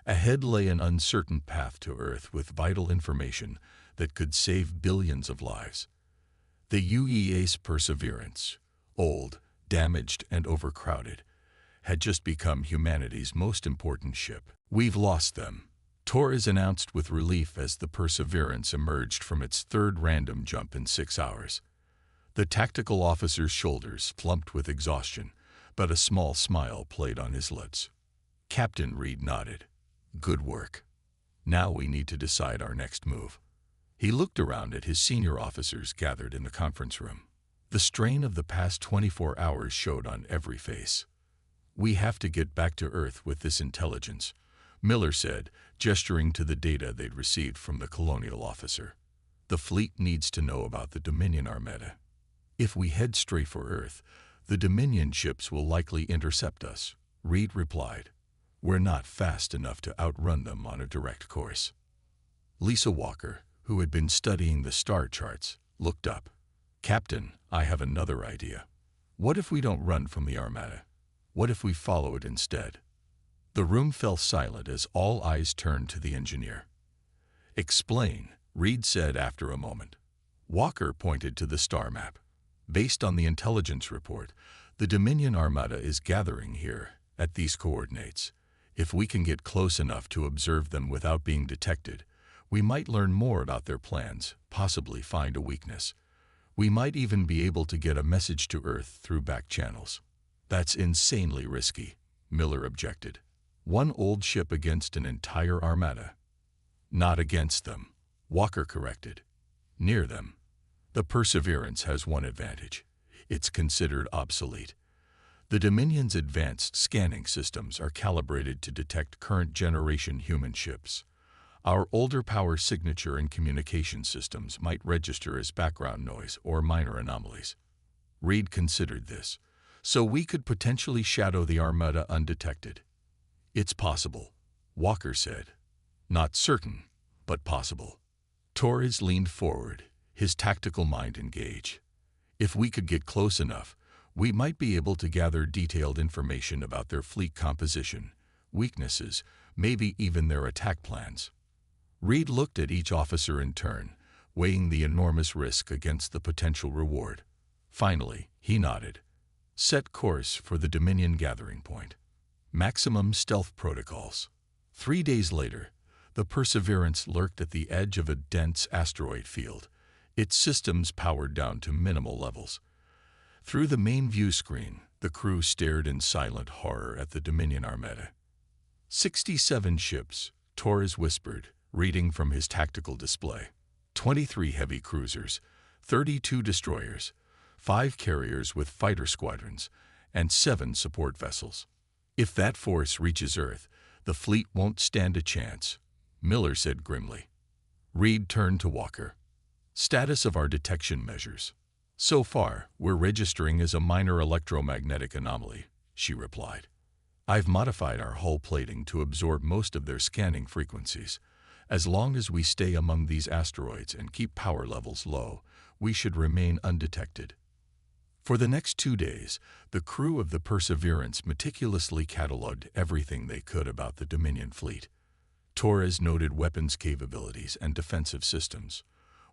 Ahead lay an uncertain path to Earth with vital information that could save billions of lives. The HFY Perseverance, old, damaged, and overcrowded, had just become humanity's most important ship. "We've lost them," Torres announced with relief as the Perseverance emerged from its 3rd random jump in 6 hours. The tactical officer's shoulders plumped with exhaustion, but a small smile played on his lips. Captain Reed nodded. "Good work. Now we need to decide our next move." He looked around at his senior officers gathered in the conference room. The strain of the past 24 hours showed on every face. "We have to get back to Earth with this intelligence," Miller said, gesturing to the data they'd received from the colonial officer. "The fleet needs to know about the Dominion Armada. If we head straight for Earth, the Dominion ships will likely intercept us," Reed replied. "We're not fast enough to outrun them on a direct course." Lisa Walker, who had been studying the star charts, looked up. "Captain, I have another idea. What if we don't run from the Armada? What if we follow it instead?" The room fell silent as all eyes turned to the engineer. "Explain," Reed said after a moment. Walker pointed to the star map. "Based on the intelligence report, the Dominion Armada is gathering here, at these coordinates. If we can get close enough to observe them without being detected, we might learn more about their plans, possibly find a weakness. We might even be able to get a message to Earth through back channels." "That's insanely risky," Miller objected. "One old ship against an entire armada." "Not against them," Walker corrected. "Near them. The Perseverance has one advantage. It's considered obsolete. The Dominion's advanced scanning systems are calibrated to detect current-generation human ships. Our older power signature and communication systems might register as background noise or minor anomalies." Reed considered this. "So we could potentially shadow the Armada undetected." "It's possible," Walker said. "Not certain, but possible." Torres leaned forward, his tactical mind engaged. "If we could get close enough, we might be able to gather detailed information about their fleet composition, weaknesses, maybe even their attack plans." Reed looked at each officer in turn, weighing the enormous risk against the potential reward. Finally, he nodded. "Set course for the Dominion gathering point. Maximum stealth protocols." 3 days later, the Perseverance lurked at the edge of a dense asteroid field, its systems powered down to minimal levels. Through the main view screen, the crew stared in silent horror at the Dominion Armada. 67 ships, Torres whispered, reading from his tactical display. 23 heavy cruisers, 32 destroyers, 5 carriers with fighter squadrons, and 7 support vessels. "If that force reaches Earth, the fleet won't stand a chance," Miller said grimly. Reed turned to Walker. "Status of our detection measures." "So far, we're registering as a minor electromagnetic anomaly," she replied. "I've modified our hull plating to absorb most of their scanning frequencies. As long as we stay among these asteroids and keep power levels low, we should remain undetected." For the next 2 days, the crew of the Perseverance meticulously cataloged everything they could about the Dominion fleet. Torres noted weapons capabilities and defensive systems.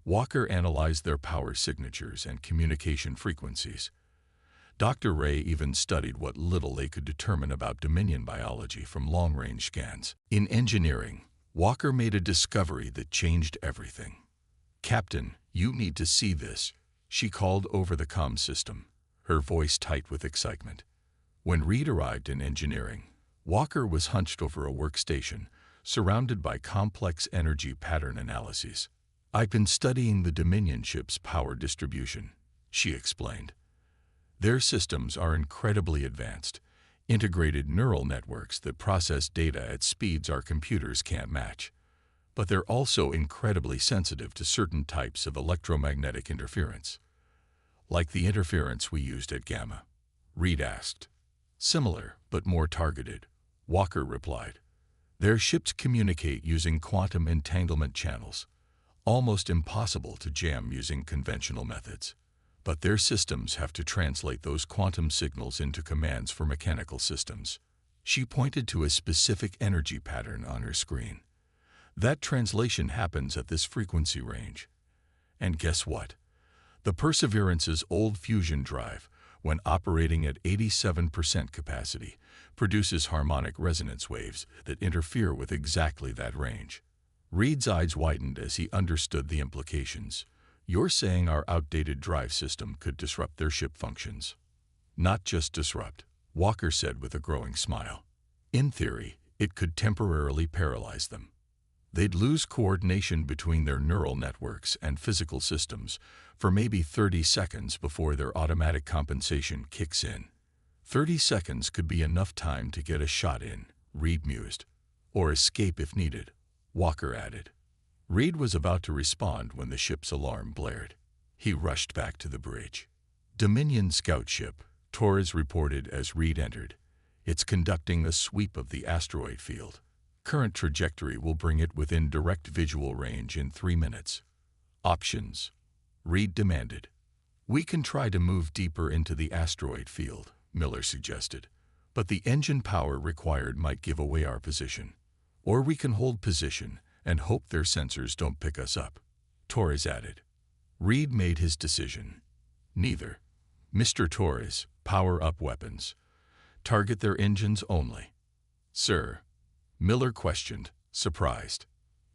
Walker analyzed their power signatures and communication frequencies. Dr. Ray even studied what little they could determine about Dominion biology from long-range scans. In engineering, Walker made a discovery that changed everything. "Captain, you need to see this," she called over the comm system, her voice tight with excitement. When Reed arrived in engineering, Walker was hunched over a workstation, surrounded by complex energy pattern analyses. "I've been studying the Dominion ship's power distribution," she explained. "Their systems are incredibly advanced, integrated neural networks that process data at speeds our computers can't match. But they're also incredibly sensitive to certain types of electromagnetic interference." "Like the interference we used at Gamma?" Reed asked. "Similar, but more targeted," Walker replied. "Their ships communicate using quantum entanglement channels, almost impossible to jam using conventional methods. But their systems have to translate those quantum signals into commands for mechanical systems." She pointed to a specific energy pattern on her screen. "That translation happens at this frequency range. And guess what? The Perseverance's old fusion drive, when operating at 87% capacity, produces harmonic resonance waves that interfere with exactly that range." Reed's eyes widened as he understood the implications. "You're saying our outdated drive system could disrupt their ship functions?" "Not just disrupt," Walker said with a growing smile. "In theory, it could temporarily paralyze them. They'd lose coordination between their neural networks and physical systems for maybe 30 seconds before their automatic compensation kicks in." 30 seconds could be enough time to get a shot in, Reed mused. "Or escape if needed," Walker added. Reed was about to respond when the ship's alarm blared. He rushed back to the bridge. "Dominion scout ship," Torres reported as Reed entered. "It's conducting a sweep of the asteroid field. Current trajectory will bring it within direct visual range in 3 minutes. "Options," Reed demanded. "We can try to move deeper into the asteroid field," Miller suggested. "But the engine power required might give away our position. Or we can hold position and hope their sensors don't pick us up," Torres added. Reed made his decision. "Neither. Mr. Torres, power up weapons. Target their engines only." "Sir?" Miller questioned, surprised.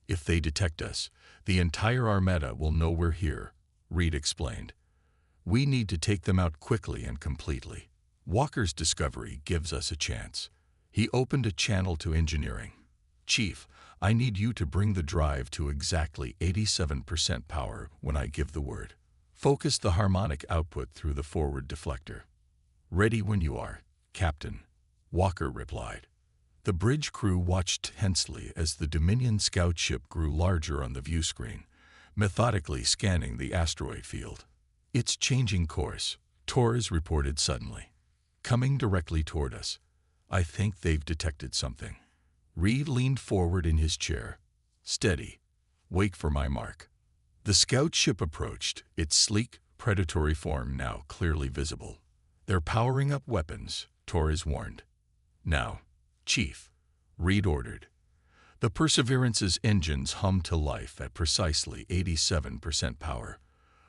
"If they detect us, the entire Armada will know we're here," Reed explained. "We need to take them out quickly and completely. Walker's discovery gives us a chance." He opened a channel to engineering. "Chief, I need you to bring the drive to exactly 87% power when I give the word. Focus the harmonic output through the forward deflector." "Ready when you are, Captain," Walker replied. The bridge crew watched tensely as the Dominion scout ship grew larger on the view screen, methodically scanning the asteroid field. "It's changing course," Torres reported suddenly. "Coming directly toward us. I think they've detected something." Reed leaned forward in his chair. "Steady. Wait for my mark." The scout ship approached, its sleek, predatory form now clearly visible. "They're powering up weapons," Torres warned. "Now, Chief," Reed ordered. The Perseverance's engines hummed to life at precisely 87% power.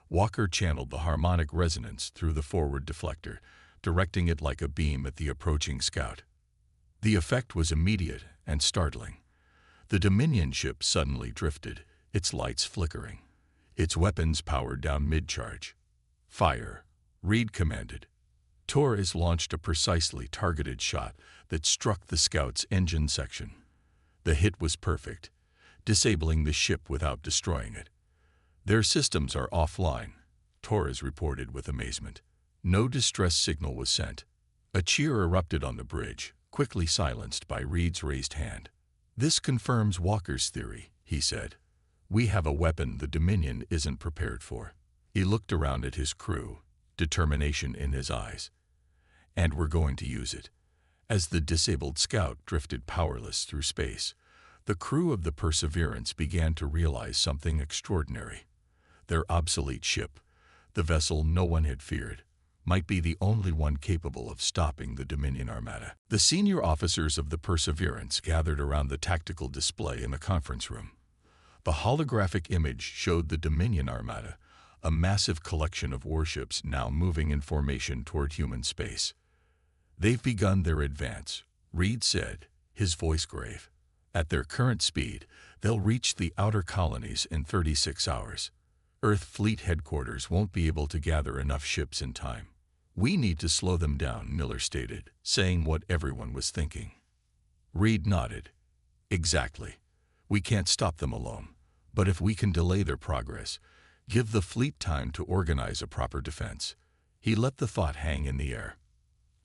Walker channeled the harmonic resonance through the forward deflector, directing it like a beam at the approaching scout. The effect was immediate and startling. The Dominion ship suddenly drifted, its lights flickering. Its weapons powered down mid-charge. "Fire," Reed commanded. Torres launched a precisely targeted shot that struck the scout's engine section. The hit was perfect, disabling the ship without destroying it. "Their systems are offline," Torres reported with amazement. No distress signal was sent. A cheer erupted on the bridge, quickly silenced by Reed's raised hand. "This confirms Walker's theory," he said. "We have a weapon the Dominion isn't prepared for." He looked around at his crew, determination in his eyes. "And we're going to use it." As the disabled scout drifted powerless through space, the crew of the Perseverance began to realize something extraordinary. Their obsolete ship, the vessel no one had feared, might be the only one capable of stopping the Dominion Armada. The senior officers of the Perseverance gathered around the tactical display in the conference room. The holographic image showed the Dominion Armada, a massive collection of warships now moving in formation toward human space. "They've begun their advance," Reed said, his voice grave. "At their current speed, they'll reach the outer colonies in 36 hours. Earth Fleet Headquarters won't be able to gather enough ships in time." "We need to slow them down," Miller stated, saying what everyone was thinking. Reed nodded. Exactly. We can't stop them alone. But if we can delay their progress, give the fleet time to organize a proper defense. He let the thought hang in the air.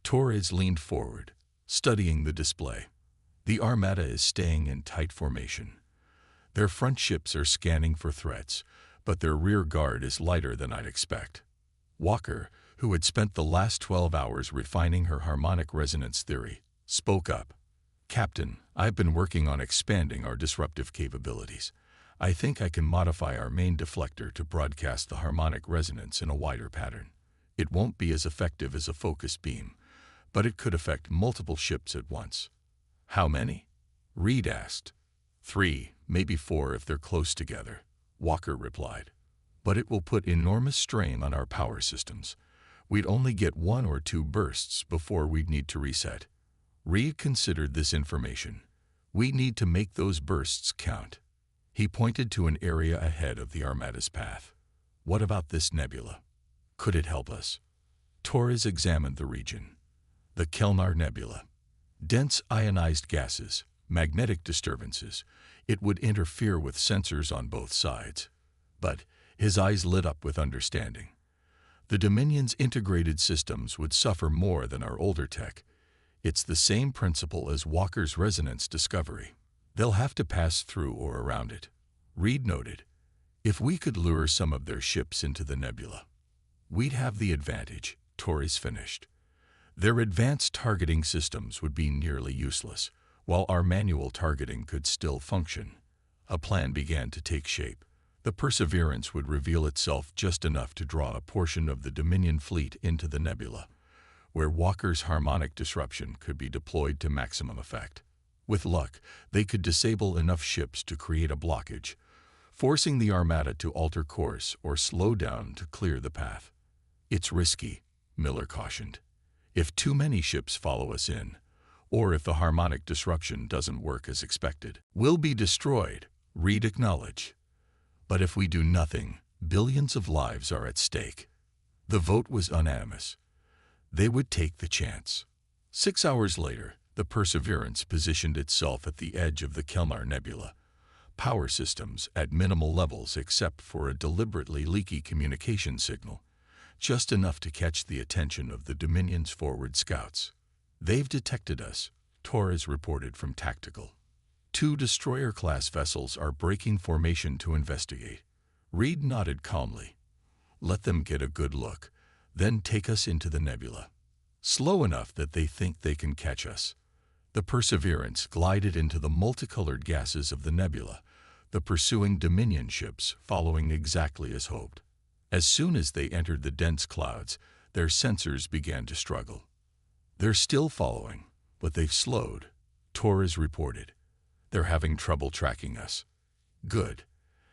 Torres leaned forward, studying the display. The Armada is staying in tight formation. Their front ships are scanning for threats, but their rear guard is lighter than I'd expect. Walker, who had spent the last 12 hours refining her harmonic resonance theory, spoke up. Captain, I've been working on expanding our disruptive capabilities. I think I can modify our main deflector to broadcast the harmonic resonance in a wider pattern. It won't be as effective as a focus beam, but it could affect multiple ships at once. How many? Reed asked. 3, maybe 4 if they're close together, Walker replied. But it will put enormous strain on our power systems. We'd only get 1 or 2 bursts before we'd need to reset. Reed considered this information. We need to make those bursts count. He pointed to an area ahead of the Armada's path. What about this nebula? Could it help us? Torres examined the region. The Kelnar Nebula. Dense ionized gases, magnetic disturbances. It would interfere with sensors on both sides. But his eyes lit up with understanding. The Dominion's integrated systems would suffer more than our older tech. It's the same principle as Walker's resonance discovery. They'll have to pass through or around it. Reed noted, if we could lure some of their ships into the nebula, we'd have the advantage, Torres finished. Their advanced targeting systems would be nearly useless, while our manual targeting could still function. A plan began to take shape. The Perseverance would reveal itself just enough to draw a portion of the Dominion fleet into the nebula, where Walker's harmonic disruption could be deployed to maximum effect. With luck, they could disable enough ships to create a blockage, forcing the Armada to alter course or slow down to clear the path. It's risky, Miller cautioned. If too many ships follow us in, or if the harmonic disruption doesn't work as expected, we'll be destroyed, Reed acknowledged. But if we do nothing, billions of lives are at stake. The vote was unanimous. They would take the chance. 6 hours later, the Perseverance positioned itself at the edge of the Kelnar Nebula. Power systems at minimal levels except for a deliberately leaky communication signal, just enough to catch the attention of the Dominion's forward scouts. They've detected us, Torres reported from Tactical. 2 destroyer-class vessels are breaking formation to investigate. Reed nodded calmly. Let them get a good look, then take us into the nebula. Slow enough that they think they can catch us. The Perseverance glided into the multicolored gases of the nebula, the pursuing Dominion ships following exactly as hoped. As soon as they entered the dense clouds, their sensors began to struggle. They're still following, but they've slowed, Torres reported. They're having trouble tracking us. Good.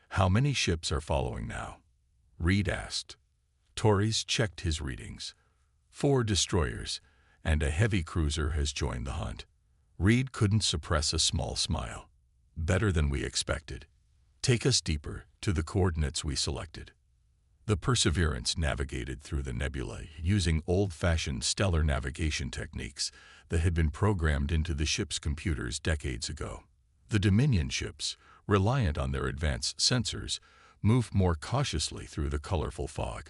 How many ships are following now? Reed asked. Torres checked his readings. 4 destroyers, and a heavy cruiser has joined the hunt. Reed couldn't suppress a small smile. Better than we expected. Take us deeper, to the coordinates we selected. The Perseverance navigated through the nebula using old-fashioned stellar navigation techniques that had been programmed into the ship's computers decades ago. The Dominion ships, reliant on their advanced sensors, moved more cautiously through the colorful fog.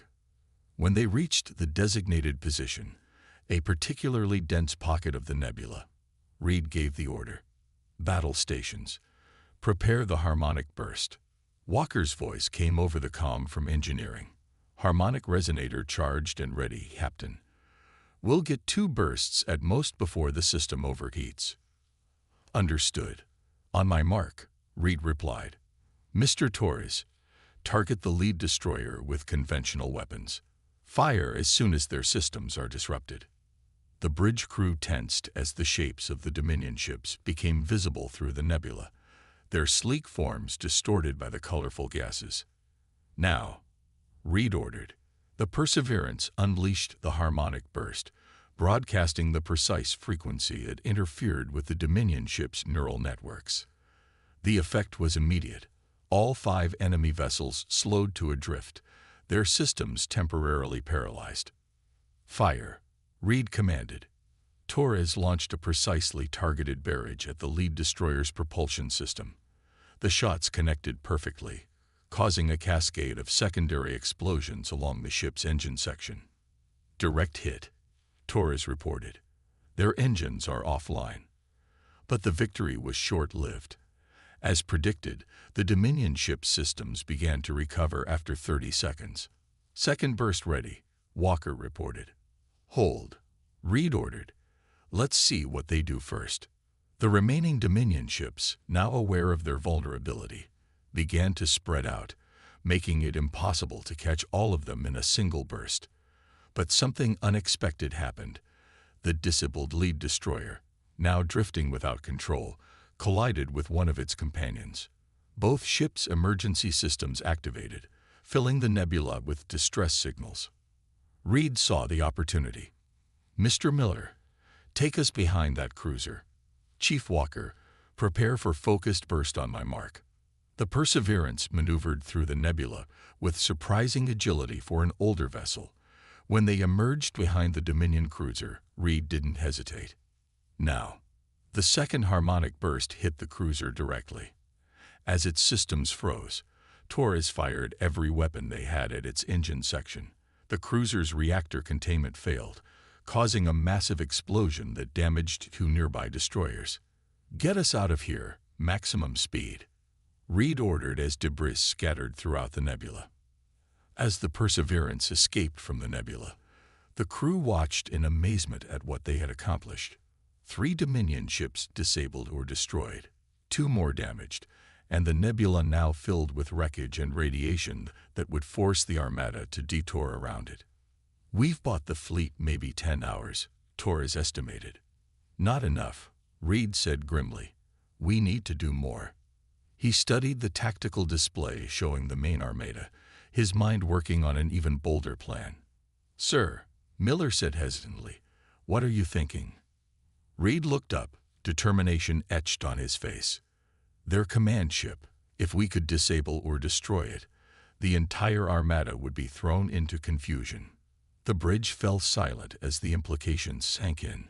When they reached the designated position, a particularly dense pocket of the nebula, Reed gave the order. Battle stations. Prepare the harmonic burst. Walker's voice came over the comm from engineering. Harmonic resonator charged and ready, Captain. We'll get 2 bursts at most before the system overheats. Understood. On my mark, Reed replied. Mr. Torres, target the lead destroyer with conventional weapons. Fire as soon as their systems are disrupted. The bridge crew tensed as the shapes of the Dominion ships became visible through the nebula, their sleek forms distorted by the colorful gases. Now, Reed ordered. The Perseverance unleashed the harmonic burst, broadcasting the precise frequency it interfered with the Dominion ship's neural networks. The effect was immediate. All 5 enemy vessels slowed to a drift, their systems temporarily paralyzed. Fire, Reed commanded. Torres launched a precisely targeted barrage at the lead destroyer's propulsion system. The shots connected perfectly, causing a cascade of secondary explosions along the ship's engine section. "Direct hit," Torres reported. "Their engines are offline." But the victory was short-lived. As predicted, the Dominion ship's systems began to recover after 30 seconds. "Second burst ready," Walker reported. "Hold," Reed ordered. "Let's see what they do first." The remaining Dominion ships, now aware of their vulnerability, began to spread out, making it impossible to catch all of them in a single burst. But something unexpected happened. The disabled lead destroyer, now drifting without control, collided with one of its companions. Both ships' emergency systems activated, filling the nebula with distress signals. Reed saw the opportunity. "Mr. Miller, take us behind that cruiser. Chief Walker, prepare for focused burst on my mark." The Perseverance maneuvered through the nebula with surprising agility for an older vessel. When they emerged behind the Dominion cruiser, Reed didn't hesitate. Now, the second harmonic burst hit the cruiser directly. As its systems froze, Torres fired every weapon they had at its engine section. The cruiser's reactor containment failed, causing a massive explosion that damaged 2 nearby destroyers. "Get us out of here, maximum speed," Reed ordered as debris scattered throughout the nebula. As the Perseverance escaped from the nebula, the crew watched in amazement at what they had accomplished. 3 Dominion ships disabled or destroyed, 2 more damaged, and the nebula now filled with wreckage and radiation that would force the Armada to detour around it. "We've bought the fleet maybe 10 hours, Torres estimated. "Not enough," Reed said grimly. "We need to do more." He studied the tactical display showing the main Armada, his mind working on an even bolder plan. "Sir," Miller said hesitantly, "what are you thinking?" Reed looked up, determination etched on his face. "Their command ship. If we could disable or destroy it, the entire Armada would be thrown into confusion." The bridge fell silent as the implications sank in.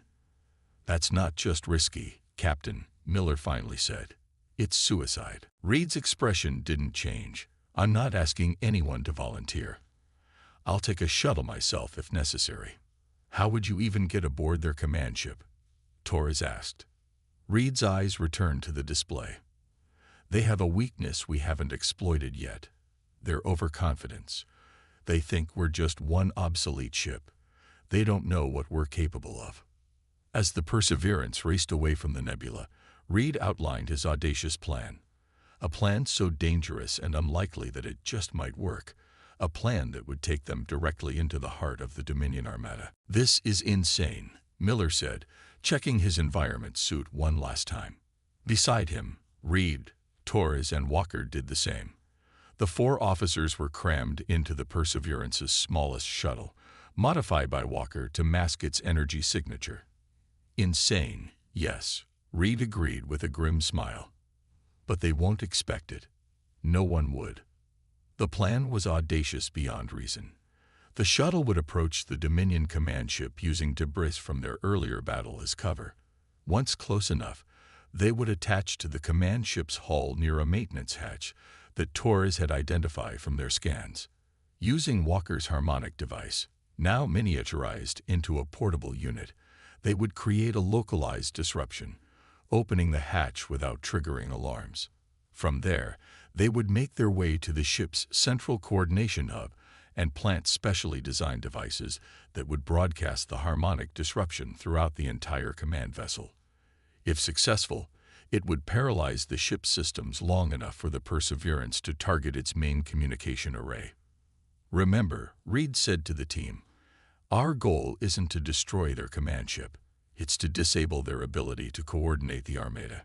"That's not just risky, Captain," Miller finally said. "It's suicide." Reed's expression didn't change. "I'm not asking anyone to volunteer. I'll take a shuttle myself if necessary." "How would you even get aboard their command ship?" Torres asked. Reed's eyes returned to the display. "They have a weakness we haven't exploited yet. Their overconfidence. They think we're just one obsolete ship. They don't know what we're capable of." As the Perseverance raced away from the nebula, Reed outlined his audacious plan. A plan so dangerous and unlikely that it just might work. A plan that would take them directly into the heart of the Dominion Armada. "This is insane," Miller said, checking his environment suit one last time. Beside him, Reed, Torres, and Walker did the same. The 4 officers were crammed into the Perseverance's smallest shuttle, modified by Walker to mask its energy signature. "Insane, yes," Reed agreed with a grim smile. "But they won't expect it. No one would." The plan was audacious beyond reason. The shuttle would approach the Dominion command ship using debris from their earlier battle as cover. Once close enough, they would attach to the command ship's hull near a maintenance hatch that Torres had identified from their scans. Using Walker's harmonic device, now miniaturized into a portable unit, they would create a localized disruption, opening the hatch without triggering alarms. From there, they would make their way to the ship's central coordination hub and plant specially designed devices that would broadcast the harmonic disruption throughout the entire command vessel. If successful, it would paralyze the ship's systems long enough for the Perseverance to target its main communication array. "Remember," Reed said to the team, "our goal isn't to destroy their command ship. It's to disable their ability to coordinate the Armada."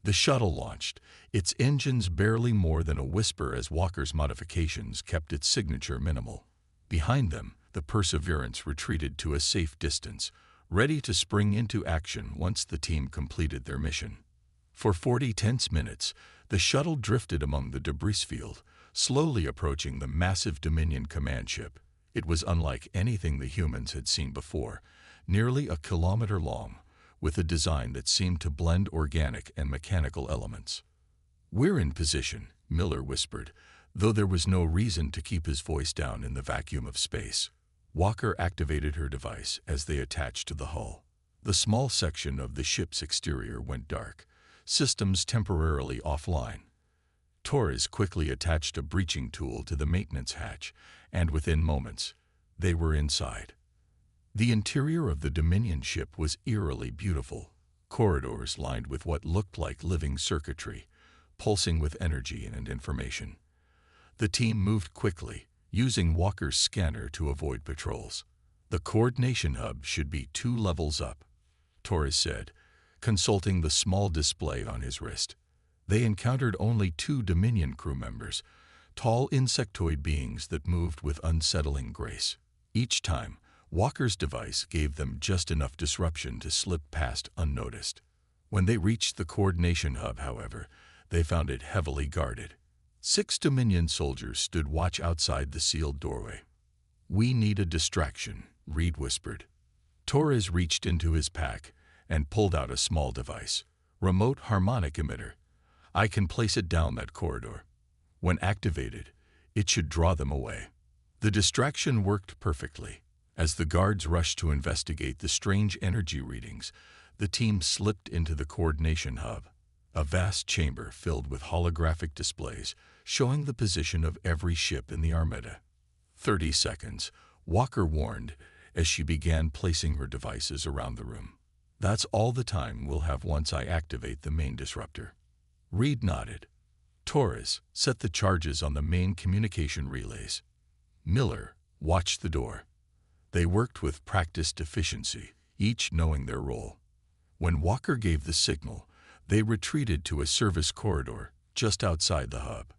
The shuttle launched, its engines barely more than a whisper as Walker's modifications kept its signature minimal. Behind them, the Perseverance retreated to a safe distance, ready to spring into action once the team completed their mission. For 40 tense minutes, the shuttle drifted among the debris field, slowly approaching the massive Dominion command ship. It was unlike anything the humans had seen before, nearly a kilometer long, with a design that seemed to blend organic and mechanical elements. "We're in position," Miller whispered, though there was no reason to keep his voice down in the vacuum of space. Walker activated her device as they attached to the hull. The small section of the ship's exterior went dark, systems temporarily offline. Torres quickly attached a breaching tool to the maintenance hatch, and within moments, they were inside. The interior of the Dominion ship was eerily beautiful, corridors lined with what looked like living circuitry, pulsing with energy and information. The team moved quickly, using Walker's scanner to avoid patrols. "The coordination hub should be 2 levels up," Torres said, consulting the small display on his wrist. They encountered only 2 Dominion crew members, tall insectoid beings that moved with unsettling grace. Each time, Walker's device gave them just enough disruption to slip past unnoticed. When they reached the coordination hub, however, they found it heavily guarded. 6 Dominion soldiers stood watch outside the sealed doorway. "We need a distraction," Reed whispered. Torres reached into his pack and pulled out a small device, remote harmonic emitter. "I can place it down that corridor. When activated, it should draw them away." The distraction worked perfectly. As the guards rushed to investigate the strange energy readings, the team slipped into the coordination hub, a vast chamber filled with holographic displays showing the position of every ship in the Armada. 30 seconds, Walker warned as she began placing her devices around the room. "That's all the time we'll have once I activate the main disruptor." Reed nodded. Torres set the charges on the main communication relays. Miller watched the door. They worked with practiced efficiency, each knowing their role. When Walker gave the signal, they retreated to a service corridor just outside the hub.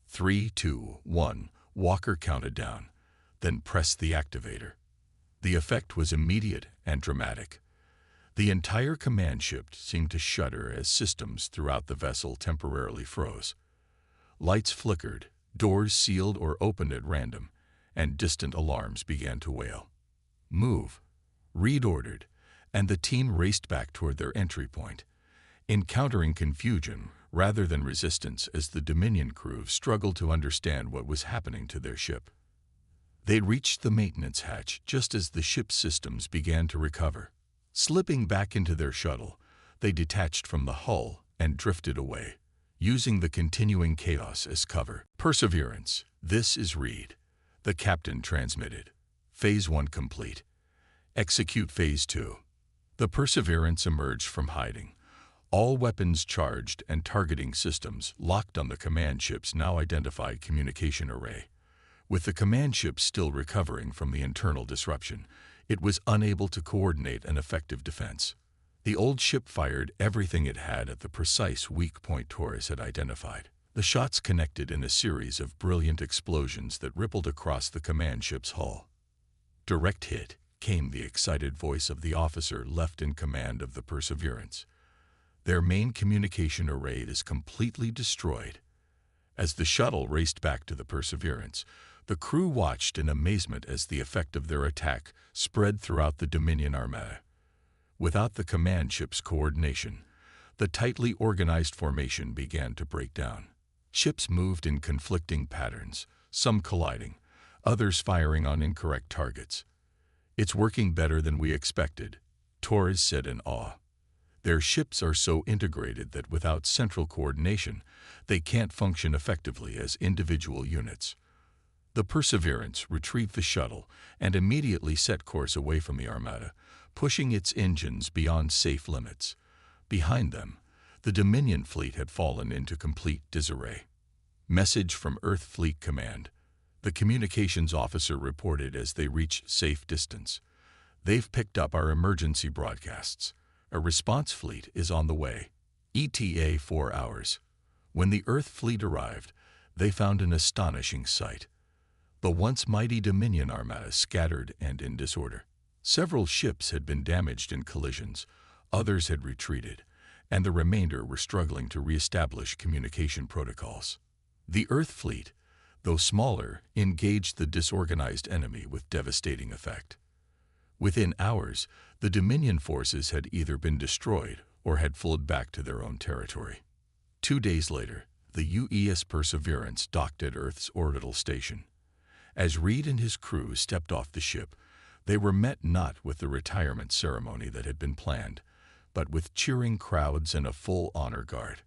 3, 2, 1, Walker counted down, then pressed the activator. The effect was immediate and dramatic. The entire command ship seemed to shudder as systems throughout the vessel temporarily froze. Lights flickered, doors sealed or opened at random, and distant alarms began to wail. "Move," Reed ordered, and the team raced back toward their entry point, encountering confusion rather than resistance as the Dominion crew struggled to understand what was happening to their ship. They reached the maintenance hatch just as the ship's systems began to recover. Slipping back into their shuttle, they detached from the hull and drifted away, using the continuing chaos as cover. "Perseverance, this is Reed," the captain transmitted. "Phase 1 complete. Execute Phase 2. The Perseverance emerged from hiding, all weapons charged and targeting systems locked on the command ship's now identified communication array. With the command ship still recovering from the internal disruption, it was unable to coordinate an effective defense. The old ship fired everything it had at the precise weak point Torres had identified. The shots connected in a series of brilliant explosions that rippled across the command ship's hull. "Direct hit," came the excited voice of the officer left in command of the Perseverance. "Their main communication array is completely destroyed." As the shuttle raced back to the Perseverance, the crew watched in amazement as the effect of their attack spread throughout the Dominion Armada. Without the command ship's coordination, the tightly organized formation began to break down. Ships moved in conflicting patterns, some colliding, others firing on incorrect targets. "It's working better than we expected," Torres said in awe. "Their ships are so integrated that without central coordination, they can't function effectively as individual units." The Perseverance retrieved the shuttle and immediately set course away from the Armada, pushing its engines beyond safe limits. Behind them, the Dominion fleet had fallen into complete disarray. "Message from Earth Fleet Command," the communications officer reported as they reached safe distance. "They've picked up our emergency broadcasts. A response fleet is on the way. ETA 4 hours. When the Earth fleet arrived, they found an astonishing sight. The once mighty Dominion Armada scattered and in disorder. Several ships had been damaged in collisions, others had retreated, and the remainder were struggling to reestablish communication protocols. The Earth fleet, though smaller, engaged the disorganized enemy with devastating effect. Within hours, the Dominion forces had either been destroyed or had fled back to their own territory. 2 days later, the UES Perseverance docked at Earth's orbital station. As Reed and his crew stepped off the ship, they were met not with the retirement ceremony that had been planned, but with cheering crowds and a full honor guard.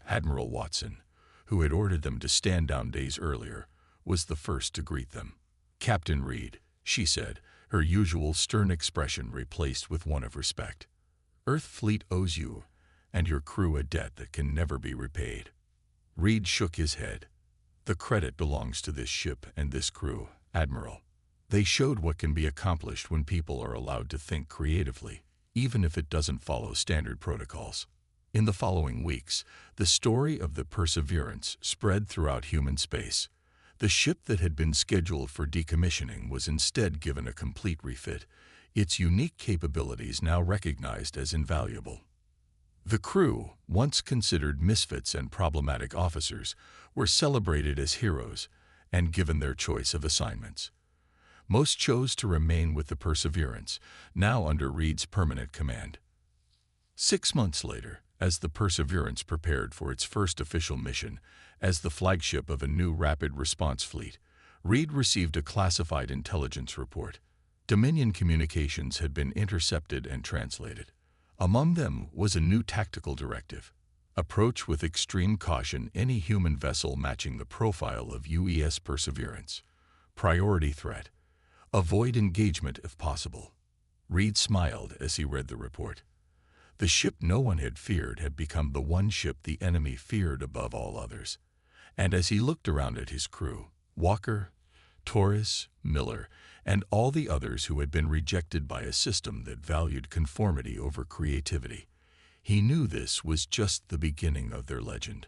Admiral Watson, who had ordered them to stand down days earlier, was the first to greet them. "Captain Reed," she said, her usual stern expression replaced with one of respect. "Earth Fleet owes you and your crew a debt that can never be repaid." Reed shook his head. "The credit belongs to this ship and this crew, Admiral. They showed what can be accomplished when people are allowed to think creatively, even if it doesn't follow standard protocols." In the following weeks, the story of the Perseverance spread throughout human space. The ship that had been scheduled for decommissioning was instead given a complete refit, its unique capabilities now recognized as invaluable. The crew, once considered misfits and problematic officers, were celebrated as heroes and given their choice of assignments. Most chose to remain with the Perseverance, now under Reed's permanent command. 6 months later, as the Perseverance prepared for its first official mission as the flagship of a new rapid response fleet, Reed received a classified intelligence report. Dominion communications had been intercepted and translated. Among them was a new tactical directive: approach with extreme caution any human vessel matching the profile of UES Perseverance. Priority threat: avoid engagement if possible. Reed smiled as he read the report. The ship no one had feared had become the one ship the enemy feared above all others. And as he looked around at his crew, Walker, Torres, Miller, and all the others who had been rejected by a system that valued conformity over creativity, he knew this was just the beginning of their legend.